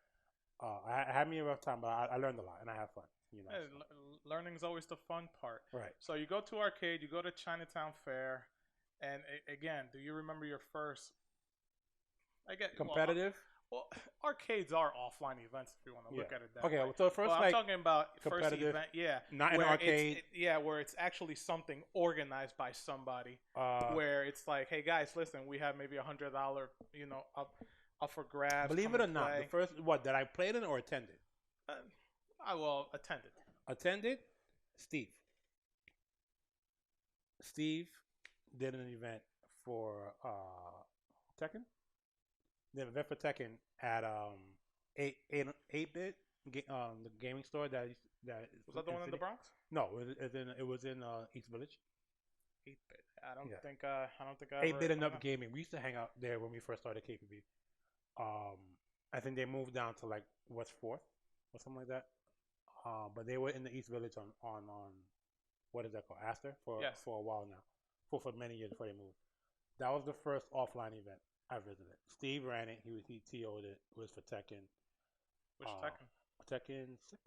I had me a rough time, but I learned a lot and I have fun. Learning's always the fun part. Right. So you go to arcade, you go to Chinatown Fair, and again, do you remember your first? Competitive. Well, arcades are offline events if you want to look at it that way. Okay, so first I'm talking about first event, not an arcade. Where it's actually something organized by somebody. Where it's like, hey guys, listen, we have maybe $100, up for grabs. Believe it or not, the first that I played in or attended. Attended. Attended. Steve did an event for Tekken. The event for Tekken at 8-bit the gaming store that was that the one in the Bronx? No, it was in East Village. 8-bit. I don't think I 8-bit and up gaming. We used to hang out there when we first started KPB. I think they moved down to like West 4th or something like that. But they were in the East Village on what is that called? Astor for a while now. For many years before they moved. That was the first offline event I visited. Steve ran it. He TO'd it. It was for Tekken. Which Tekken? Tekken 6.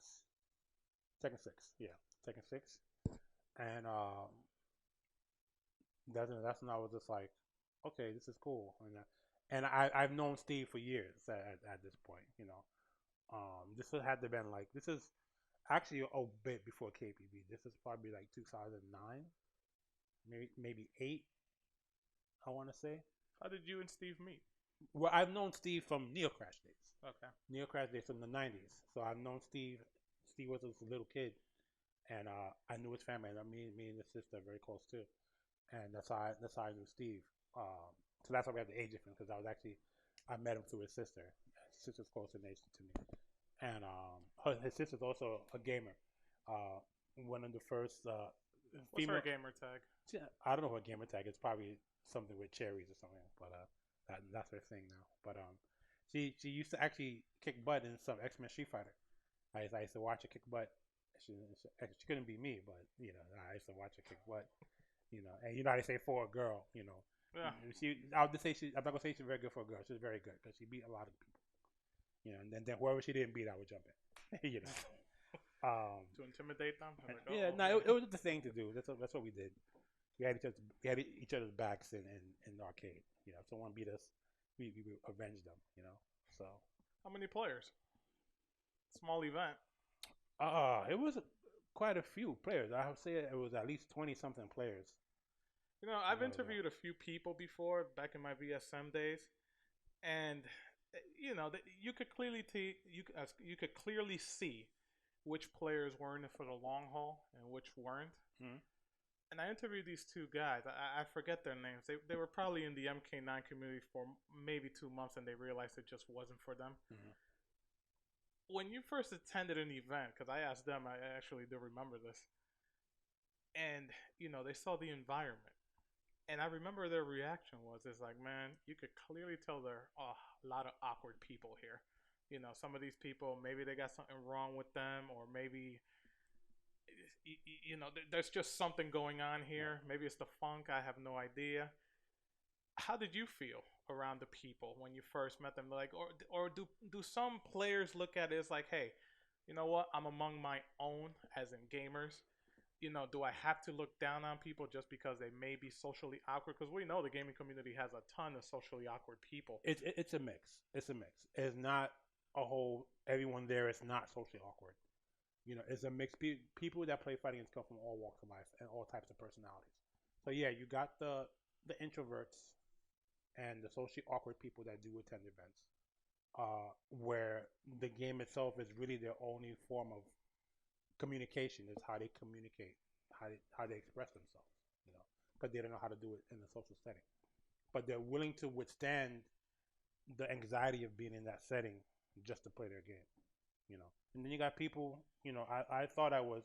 Tekken 6. Yeah, Tekken 6. And that's when I was just like, okay, this is cool. And I've known Steve for years at this point. This had to been like this is actually a bit before KPB. This is probably like 2009, maybe 8. I want to say. How did you and Steve meet? Well, I've known Steve from Neocrash days. Okay. Neocrash days from the '90s. So I've known Steve. Steve was a little kid, and I knew his family. And me and his sister are very close too, and that's how I knew Steve. So that's why we have the age difference because I met him through his sister. His sister's close in age to me, and his sister's also a gamer. One of the first female gamer tag. I don't know what gamer tag. It's probably something with cherries or something, but that's her thing now. But she used to actually kick butt in some X-Men Street Fighter. I used to watch her kick butt. She couldn't be me, but I used to watch her kick butt. And how they say for a girl, Yeah. I'm not gonna say she's very good for a girl. She's very good because she beat a lot of people. And then whoever she didn't beat, I would jump in. To intimidate them. It was the thing to do. That's what we did. We had each other's backs in the arcade. If someone beat us, we avenged them. So how many players? Small event. It was quite a few players. I would say it was at least 20 something players. I've interviewed a few people before back in my VSM days, and you could clearly see which players were in it for the long haul and which weren't. Mm-hmm. And I interviewed these two guys. I forget their names. They were probably in the MK9 community for maybe 2 months, and they realized it just wasn't for them. Mm-hmm. When you first attended an event, because I asked them, I actually do remember this, and they saw the environment. And I remember their reaction was, it's like, man, you could clearly tell there are a lot of awkward people here. You know, some of these people, maybe they got something wrong with them, or maybe, there's just something going on here. Maybe it's the funk. I have no idea. How did you feel around the people when you first met them? Like, or do some players look at it as like, hey, you know what? I'm among my own, as in gamers. You know, do I have to look down on people just because they may be socially awkward? Because we know the gaming community has a ton of socially awkward people. It's a mix. It's a mix. It's not a whole. Everyone there is not socially awkward. It's a mix. People that play fighting games come from all walks of life and all types of personalities. So yeah, you got the introverts and the socially awkward people that do attend events, where the game itself is really their only form of communication. Is how they communicate, how they express themselves. Because they don't know how to do it in a social setting. But they're willing to withstand the anxiety of being in that setting just to play their game. And then you got people. I thought I was,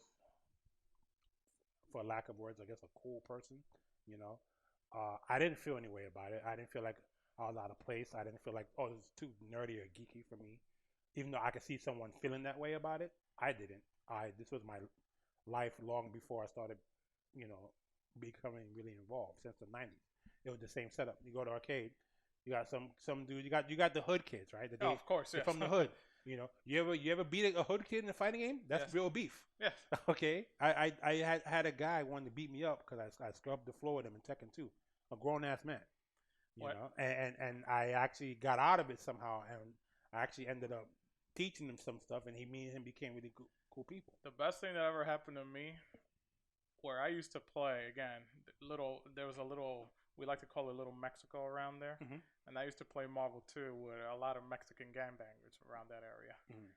for lack of words, I guess, a cool person. You know, I didn't feel any way about it. I didn't feel like I was out of place. I didn't feel like, oh, this is too nerdy or geeky for me. Even though I could see someone feeling that way about it, I didn't. This was my life long before I started, becoming really involved since the '90s. It was the same setup. You go to arcade, you got some dude. You got the hood kids, right? Oh, of course, they're yes. from the hood. You ever beat a hood kid in a fighting game? That's Yes. real beef. Yes. Okay. I had a guy wanted to beat me up because I scrubbed the floor with him in Tekken 2. A grown ass man. And I actually got out of it somehow, and I actually ended up teaching him some stuff, and me and him became really cool people. The best thing that ever happened to me, where I used to play, again, there was a little, we like to call it Little Mexico around there. Mm-hmm. And I used to play Marvel 2 with a lot of Mexican gangbangers around that area. Mm-hmm.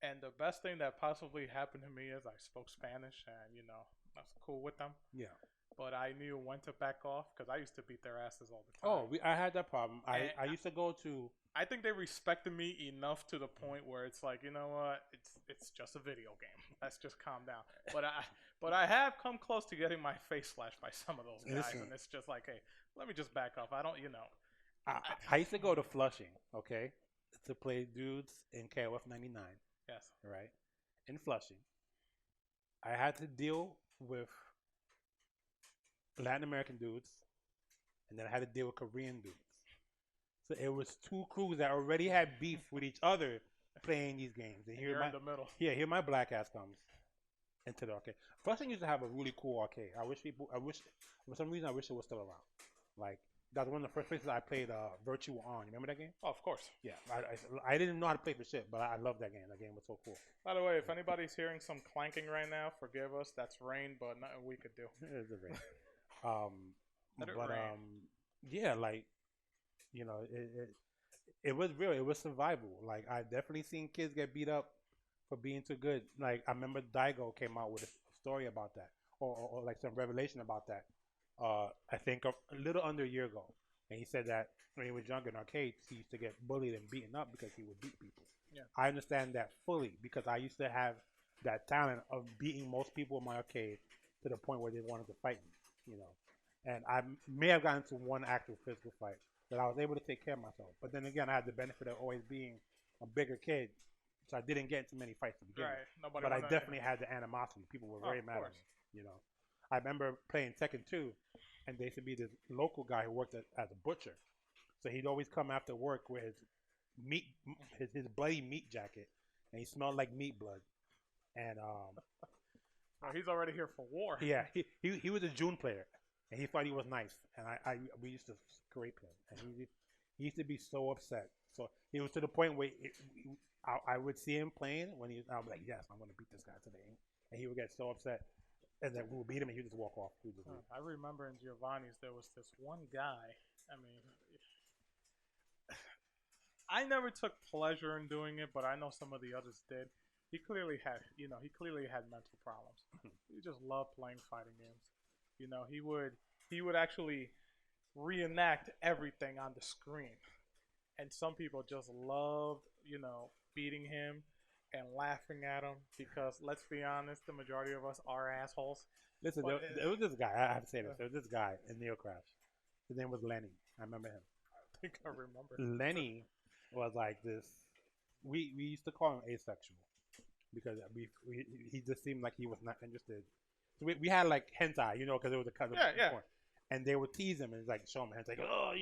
And the best thing that possibly happened to me is I spoke Spanish, and, I was cool with them. Yeah. But I knew when to back off because I used to beat their asses all the time. Oh, I had that problem. I used to go to. I think they respected me enough to the point where it's like, you know what, it's just a video game. Let's just calm down. But I have come close to getting my face slashed by some of those guys, Listen. and it's just like, hey, let me just back off. I don't, I used to go to Flushing, okay, to play dudes in KOF 99. Yes. Right. In Flushing, I had to deal with Latin American dudes, and then I had to deal with Korean dudes. So it was two crews that already had beef with each other playing these games. And you're in the middle. Yeah, here my black ass comes into the arcade. Flushing used to have a really cool arcade. For some reason, I wish it was still around. Like, that was one of the first places I played Virtual On. You remember that game? Oh, of course. Yeah, I didn't know how to play for shit, but I loved that game. That game was so cool. By the way, if anybody's hearing some clanking right now, forgive us. That's rain, but nothing we could do. It's a rain. Let it rain. Yeah, like, it was real. It was survival. Like, I definitely seen kids get beat up for being too good. Like, I remember Daigo came out with a story about that, or like some revelation about that. I think a little under a year ago, and he said that when he was younger in arcades, he used to get bullied and beaten up because he would beat people. Yeah. I understand that fully because I used to have that talent of beating most people in my arcade to the point where they wanted to fight me. And I may have gotten into one actual physical fight that I was able to take care of myself. But then again, I had the benefit of always being a bigger kid, so I didn't get into many fights to begin with. But I definitely had the animosity. People were very mad at me. I remember playing Tekken 2, and there used to be this local guy who worked as a butcher. So he'd always come after work with his bloody meat jacket, and he smelled like meat blood. And he's already here for war. Yeah, he was a June player, and he thought he was nice. And we used to scrape him, and he used to be so upset. So he was to the point where I would see him playing when I'd be like, yes, I'm going to beat this guy today, and he would get so upset. And then we would beat him, and he would just walk off. I remember in Giovanni's, there was this one guy. I mean, I never took pleasure in doing it, but I know some of the others did. He clearly had mental problems. He just loved playing fighting games. He would actually reenact everything on the screen, and some people just loved, beating him and laughing at him because, let's be honest, the majority of us are assholes. Listen, there was this guy. I have to say this. There was this guy in Neocrash His name was Lenny. I remember him. I think I remember. Lenny was like this. We used to call him asexual because he just seemed like he was not interested. So we had like hentai, because it was a kind of Yeah, yeah. porn, and they would tease him and like show him hentai, like, oh,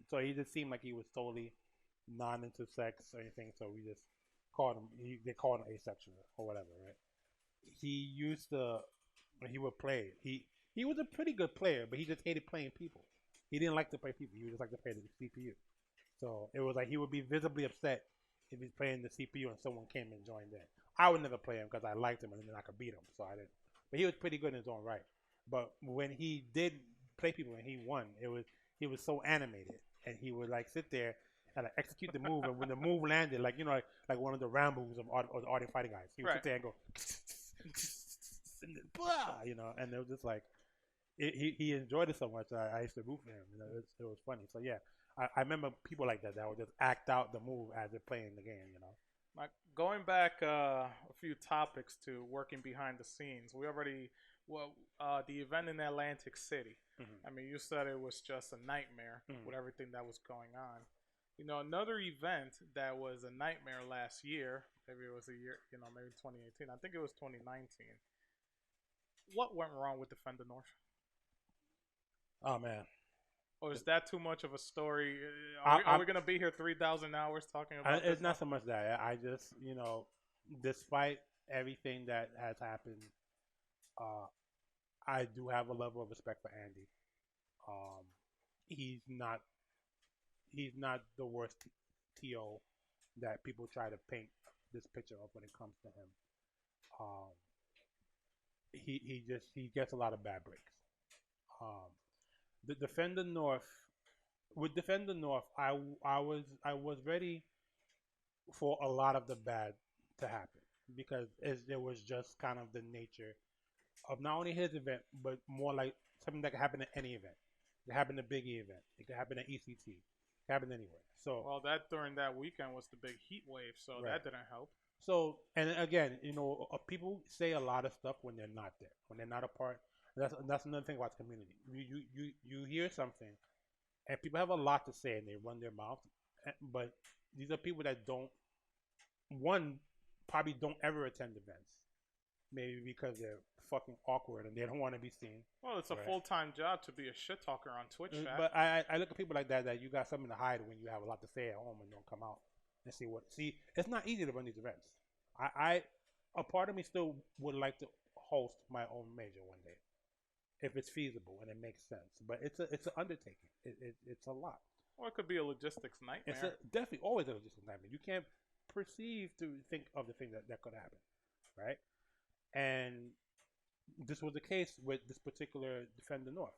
so he just seemed like he was totally non into sex or anything. So we just called him. They called him asexual or whatever, right? He used to when he would play. He was a pretty good player, but he just hated playing people. He didn't like to play people. He just liked to play the CPU. So it was like he would be visibly upset if he's playing the CPU and someone came and joined in. I would never play him because I liked him and then I could beat him, so I didn't. But he was pretty good in his own right. But when he did play people and he won, he was so animated and he would like sit there and like, execute the move, and when the move landed, like like one of the Rambos of the Art and Fighting guys, he would sit there and go, and then, blah, and it was just like he enjoyed it so much. I used to root for him. It was funny. So yeah, I remember people like that would just act out the move as they're playing the game. Like going back a few topics to working behind the scenes, we already the event in Atlantic City. Mm-hmm. I mean, you said it was just a nightmare Mm-hmm. with everything that was going on. Another event that was a nightmare last year. Maybe it was a year. Maybe 2018. I think it was 2019. What went wrong with Defend the North? Oh man. Or is that too much of a story? Are we going to be here 3,000 hours talking about this? It's not so much that. I just, despite everything that has happened, I do have a level of respect for Andy. Um, he's not the worst TO that people try to paint this picture of when it comes to him. Um, he gets a lot of bad breaks. Um, the Defender North with Defender North, I was ready for a lot of the bad to happen because it was just kind of the nature of not only his event, but more like something that could happen at any event. It could happen at Big E event. It could happen at ECT. It could happen anywhere. So well, that during that weekend was the big heat wave, so right. that didn't help. So and again, people say a lot of stuff when they're not there, when they're not a part. That's another thing about the community. You hear something, and people have a lot to say, and they run their mouth. But these are people that probably don't ever attend events, maybe because they're fucking awkward and they don't want to be seen. Well, it's a full-time job to be a shit talker on Twitch chat. But I look at people like that you got something to hide when you have a lot to say at home and don't come out and see. It's not easy to run these events. A part of me still would like to host my own major one day, if it's feasible and it makes sense. But it's an undertaking. It's a lot. Or it could be a logistics nightmare. It's definitely always a logistics nightmare. You can't perceive to think of the thing that could happen, right? And this was the case with this particular Defender North.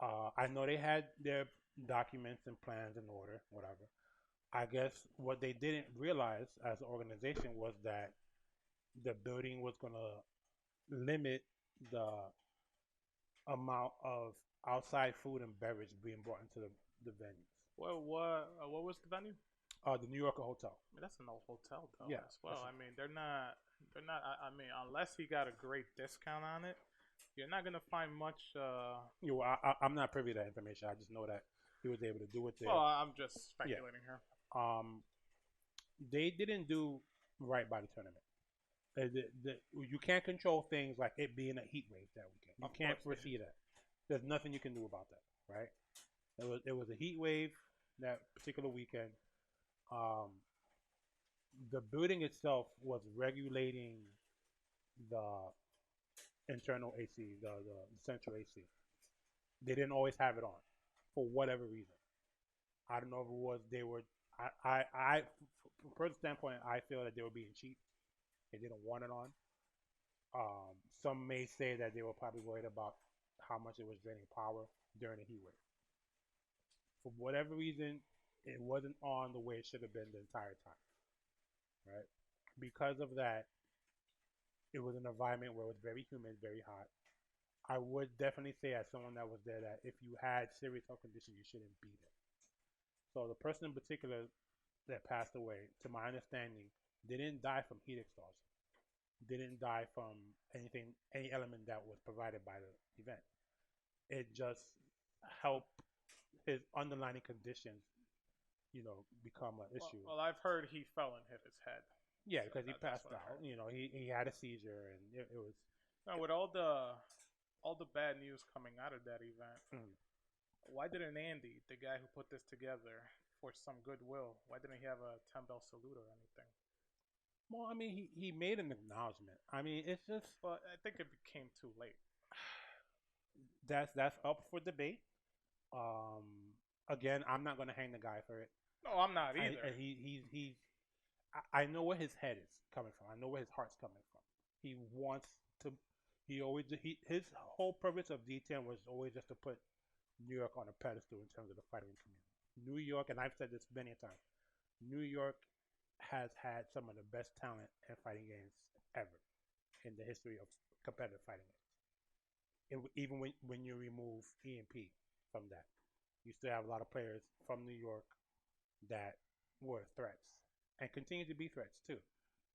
I know they had their documents and plans in order, whatever. I guess what they didn't realize as an organization was that the building was going to limit the amount of outside food and beverage being brought into the venues. Well, what was the venue? The New Yorker Hotel. I mean, that's an old hotel, though. Yeah. As well. I mean, they're not. I mean, unless he got a great discount on it, you're not gonna find much. I'm not privy to that information. I just know that he was able to do it there. Well, I'm just speculating here. They didn't do right by the tournament. You can't control things like it being a heat wave that weekend. You can't foresee that. There's nothing you can do about that, right? It was a heat wave that particular weekend. The building itself was regulating the internal AC, the central AC. They didn't always have it on for whatever reason. I don't know if it was they were. From a personal standpoint, I feel that they were being cheap. They didn't want it on. Some may say that they were probably worried about how much it was draining power during the heat wave. For whatever reason, it wasn't on the way it should have been the entire time, right? Because of that, it was an environment where it was very humid, very hot. I would definitely say, as someone that was there, that if you had serious health conditions, you shouldn't be there. So the person in particular that passed away, to my understanding, didn't die from heat exhaustion. Didn't die from any element that was provided by the event. It just helped his underlying conditions, become an issue. Well, I've heard he fell and hit his head. Yeah, So because he that's passed what I out. heard. He had a seizure, and it was. Now, with all the bad news coming out of that event, Mm. why didn't Andy, the guy who put this together for some goodwill, why didn't he have a 10-bell salute or anything? Well, I mean, he made an acknowledgement. I mean, it's just Well, I think it became too late. that's up for debate. Um, Again, I'm not gonna hang the guy for it. No, I'm not either. He's I know where his head is coming from. I know where his heart's coming from. He wants to. His whole purpose of D10 was always just to put New York on a pedestal in terms of the fighting community. New York, and I've said this many times, New York has had some of the best talent in fighting games ever in the history of competitive fighting games. Even when you remove EMP from that, you still have a lot of players from New York that were threats and continue to be threats too.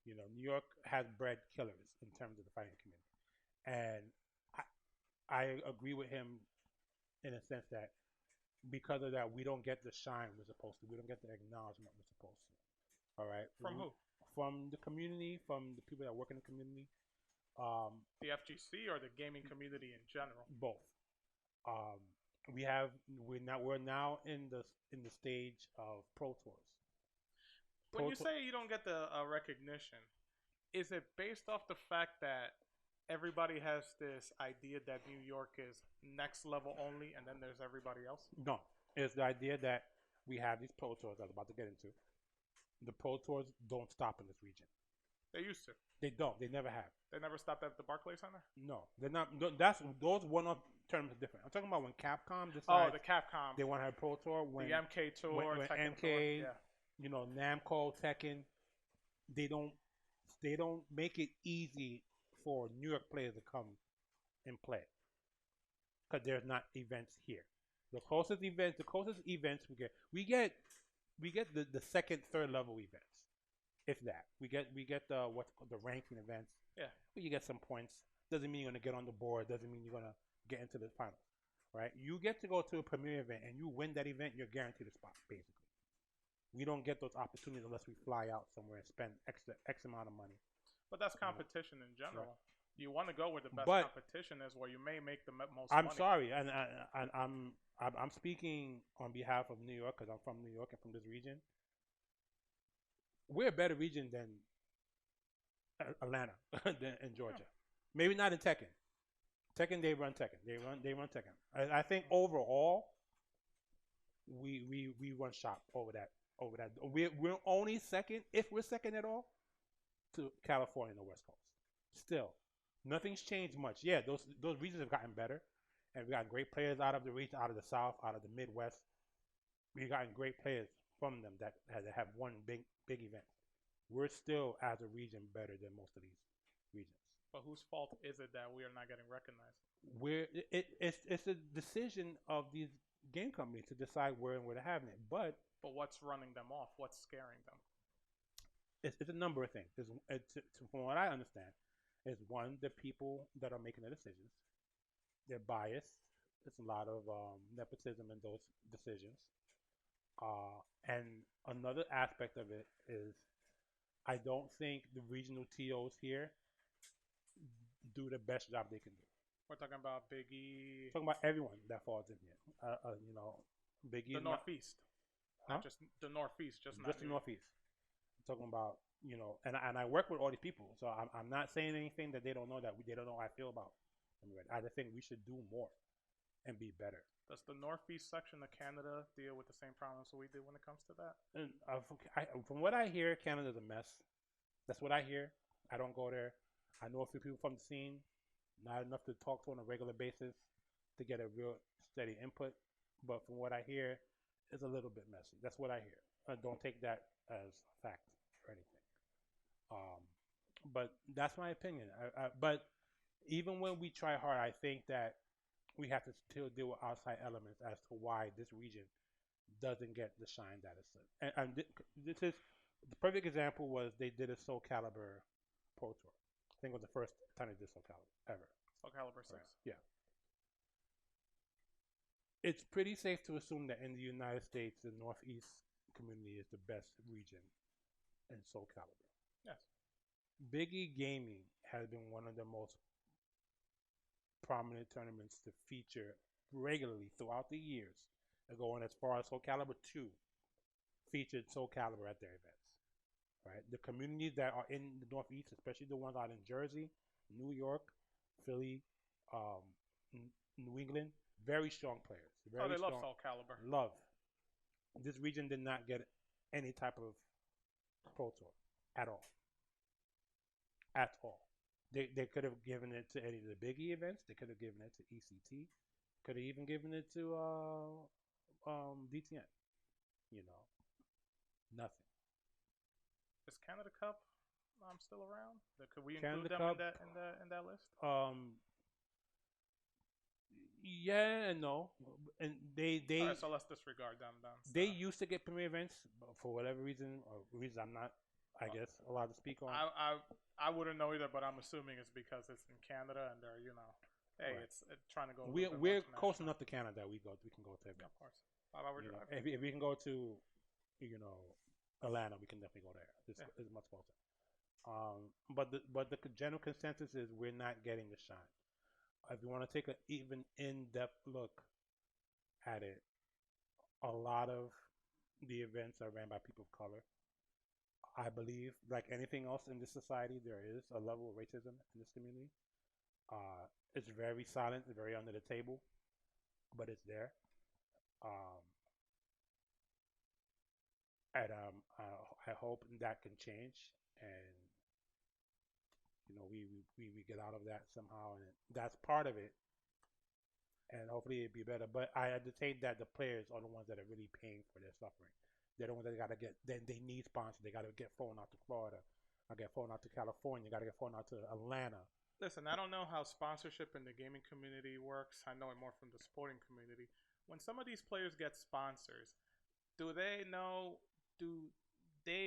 New York has bred killers in terms of the fighting community, and I agree with him in a sense that because of that, we don't get the shine we're supposed to. We don't get the acknowledgement we're supposed to. All right. From who? From the community, from the people that work in the community. The FGC or the gaming community in general? Both. Um, we're now in the stage of pro tours. When you say you don't get the recognition, is it based off the fact that everybody has this idea that New York is next level only, and then there's everybody else? No, it's the idea that we have these pro tours that I was about to get into. The pro tours don't stop in this region. They used to. They don't. They never have. They never stopped at the Barclays Center? No, they're not. Those one-off terms are different. I'm talking about when Capcom decides. Oh, the Capcom. They want to have pro tour. When the MK tour, when Tekken MK, tour. Yeah. Namco, Tekken, they don't make it easy for New York players to come and play because there's not events here. The closest events we get the second, third level events. If that, we get the the ranking events. Yeah. Where you get some points. Doesn't mean you're gonna get on the board. Doesn't mean you're gonna get into the finals. Right? You get to go to a premier event and you win that event, you're guaranteed a spot. Basically, we don't get those opportunities unless we fly out somewhere and spend X amount of money. But that's competition in general. Right. You want to go where the best competition is, where you may make the most I'm money. sorry, and I'm speaking on behalf of New York because I'm from New York and from this region. We're a better region than Atlanta and Georgia. Maybe not in Tekken. They run Tekken. They run Tekken. I think overall, we run shop over that. We're only second, if we're second at all, to California and the West Coast. Still, nothing's changed much. Yeah, those regions have gotten better, and we got great players out of the region, out of the South, out of the Midwest. We've gotten great players from them that have won big events. We're still, as a region, better than most of these regions. But whose fault is it that we are not getting recognized? It's a decision of these game companies to decide where and where to have it. But what's running them off? What's scaring them? It's a number of things. From what I understand, is one, the people that are making the decisions, they're biased. There's a lot of nepotism in those decisions. And another aspect of it is I don't think the regional TOs here do the best job they can do. We're talking about Big E. Talking about everyone that falls in here. Big E. The Northeast. Not just the Northeast, just the Northeast. I'm talking about, and I work with all these people, so I'm not saying anything that they don't know they don't know how I feel about. I just think we should do more and be better. Does the Northeast section of Canada deal with the same problems we do when it comes to that? And from what I hear, Canada's a mess. That's what I hear. I don't go there. I know a few people from the scene, not enough to talk to on a regular basis to get a real steady input. But from what I hear, it's a little bit messy. That's what I hear. Don't take that as fact or anything. But that's my opinion. But even when we try hard, I think that we have to still deal with outside elements as to why this region doesn't get the shine that it's. And this is the perfect example was they did a Soul Calibur Pro Tour. I think it was the first time they did Soul Calibur ever. Soul Calibur 6. Right. Yeah. it's pretty safe to assume that in the United States, the Northeast community is the best region in Soul Calibur. Yes. Big E Gaming has been one of the most prominent tournaments to feature regularly throughout the years, going as far as Soul Calibur 2 featured Soul Calibur at their events. Right, the communities that are in the Northeast, especially the ones out in Jersey, New York, Philly, um, New England, very strong players. Very they love strong. Soul Calibur. Love. This region did not get any type of Pro Tour at all. At all. They could have given it to any of the Big E events. They could have given it to ECT. Could have even given it to DTN. You know, nothing. Is Canada Cup still around? Could we Canada include them Cup, in that list? Yeah and no, and they All right, so let's disregard them then. So. They used to get premier events, but for whatever reason, or reason I'm not, I guess, allowed to speak on. I wouldn't know either, but I'm assuming it's because it's in Canada and they're hey, right. It's trying to go. We're close enough to Canada. We can go to events. Yeah, of course. 5-hour drive. If we can go to, Atlanta, we can definitely go there. It's much closer. But the general consensus is we're not getting the shine. If you want to take an even in-depth look at it, a lot of the events are ran by people of color. I believe, like anything else in this society, there is a level of racism in this community. It's very silent, it's very under the table, but it's there. And I hope that can change, and we get out of that somehow, and that's part of it. And hopefully it'd be better. But I entertain that the players are the ones that are really paying for their suffering. They're the ones that gotta get. They need sponsors. They gotta get flown out to Florida. I get flown out to California. Gotta get flown out to Atlanta. Listen, I don't know how sponsorship in the gaming community works. I know it more from the sporting community. When some of these players get sponsors, do they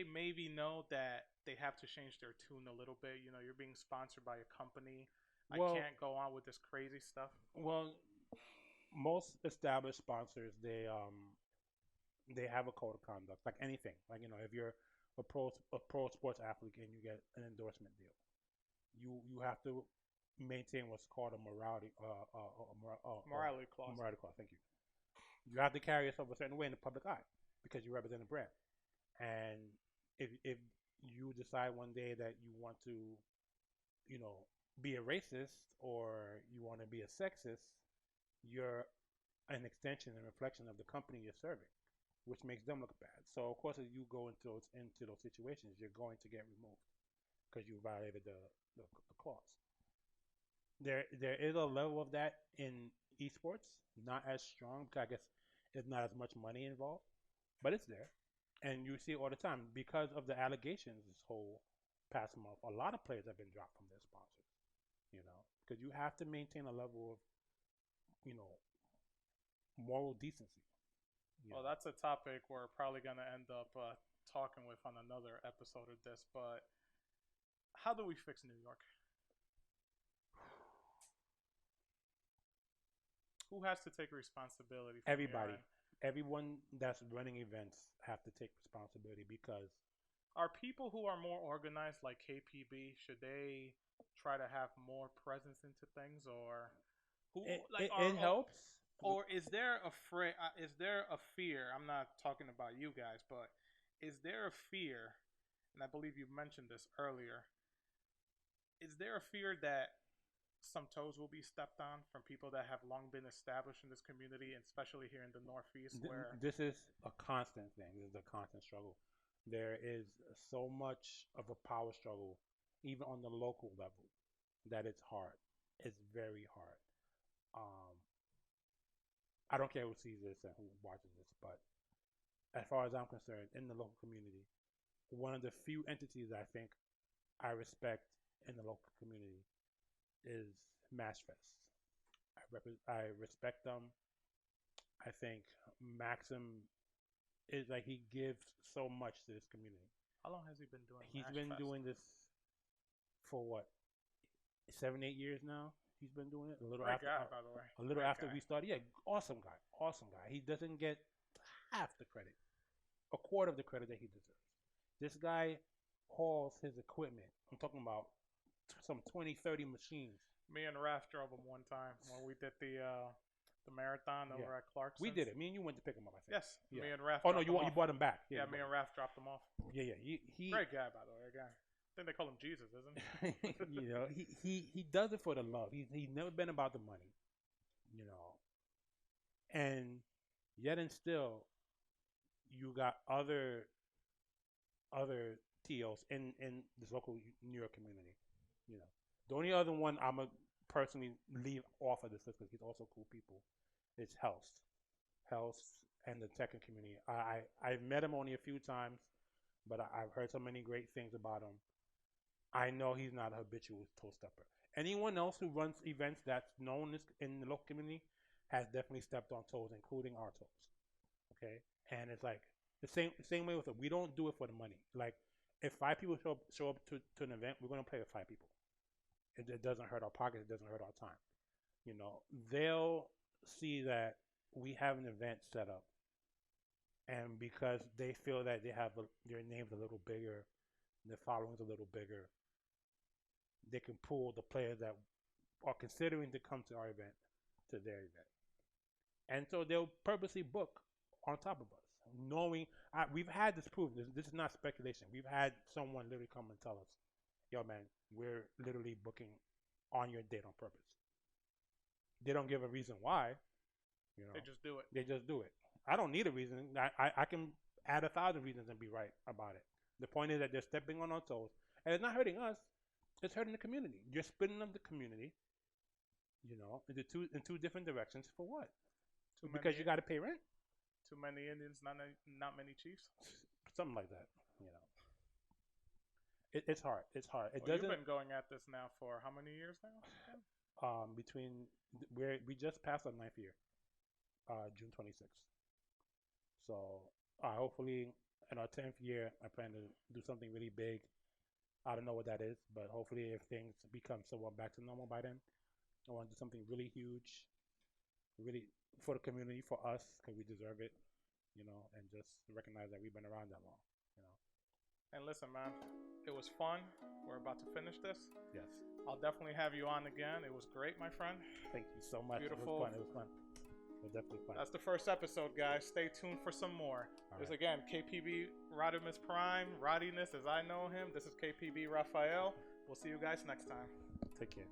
maybe know that they have to change their tune a little bit? You're being sponsored by a company. Well, I can't go on with this crazy stuff. Well, most established sponsors, they have a code of conduct, like anything. Like if you're a pro sports athlete and you get an endorsement deal, you have to maintain what's called a morality morality clause. Morality clause. Thank you. You have to carry yourself a certain way in the public eye because you represent a brand. And if you decide one day that you want to, be a racist or you want to be a sexist, you're an extension and reflection of the company you're serving, which makes them look bad. So of course, as you go into those situations, you're going to get removed because you violated the clause. There is a level of that in eSports, not as strong because I guess there's not as much money involved, but it's there. And you see it all the time because of the allegations this whole past month. A lot of players have been dropped from their sponsors, because you have to maintain a level of, moral decency. Well, that's a topic we're probably going to end up talking with on another episode of this, but how do we fix New York? Who has to take responsibility? Everybody. Everyone that's running events have to take responsibility because are people who are more organized like KPB, should they try to have more presence into things, or it helps? Or is there a fear? I'm not talking about you guys, but is there a fear? And I believe you mentioned this earlier. Is there a fear that some toes will be stepped on from people that have long been established in this community, and especially here in the Northeast, where this is a constant thing. This is a constant struggle. There is so much of a power struggle, even on the local level, that it's hard. It's very hard. I don't care who sees this and who watches this, but as far as I'm concerned, in the local community, one of the few entities I think I respect in the local community is MashFest. I respect them. I think Maxim is like he gives so much to this community. How long has he been doing? He's been doing this for what, 7-8 years now. he's been doing it a little Great after guy, by the way. a little Great after guy. we started. Yeah, awesome guy. He doesn't get half the credit, a quarter of the credit that he deserves. This guy hauls his equipment. I'm talking about some 20, 30 machines. Me and Raph drove him one time when we did the marathon over at Clarkson's. We did it. Me and you went to pick him up, I think. Yes. Yeah. Me and Raph. Oh no, you brought him back. Yeah, me and Raph dropped him off. Yeah. He Great guy, by the way. Again, I think they call him Jesus, isn't he? you know, he does it for the love. He's never been about the money. You know, and yet and still, you got other TOs in this local New York community. You know, the only other one I'm a personally leave off of this list because he's also cool people. It's Health and the tech community. I've met him only a few times, but I've heard so many great things about him. I know he's not a habitual toe stepper. Anyone else who runs events that's known in the local community has definitely stepped on toes, including our toes. Okay, and it's like the same way with it. We don't do it for the money. Like if 5 people show up to an event, we're gonna play with 5 people. It doesn't hurt our pockets. It doesn't hurt our time. You know, they'll see that we have an event set up, and because they feel that they have their name's a little bigger, their following's a little bigger, they can pull the players that are considering to come to our event to their event, and so they'll purposely book on top of us, knowing we've had this proven. This is not speculation. We've had someone literally come and tell us, "Yo, man, we're literally booking on your date on purpose." They don't give a reason why. You know, they just do it. They just do it. I don't need a reason. I can add 1,000 reasons and be right about it. The point is that they're stepping on our toes, and it's not hurting us. It's hurting the community. You're splitting up the community, you know, into two different directions for what? Because you got to pay rent. Too many Indians, not many Chiefs. Something like that, you know. It's hard. It's hard. Well, you've been going at this now for how many years now? We just passed our 9th year, June 26th. So hopefully in our 10th year, I plan to do something really big. I don't know what that is, but hopefully if things become somewhat back to normal by then, I want to do something really huge, really for the community, for us, because we deserve it, you know, and just recognize that we've been around that long, you know. And listen, man, it was fun. We're about to finish this. Yes. I'll definitely have you on again. It was great, my friend. Thank you so much. Beautiful. It was fun. It was definitely fun. That's the first episode, guys. Stay tuned for some more. This again, KPB Rodimus Prime, Rodiness as I know him. This is KPB Rafael. We'll see you guys next time. Take care.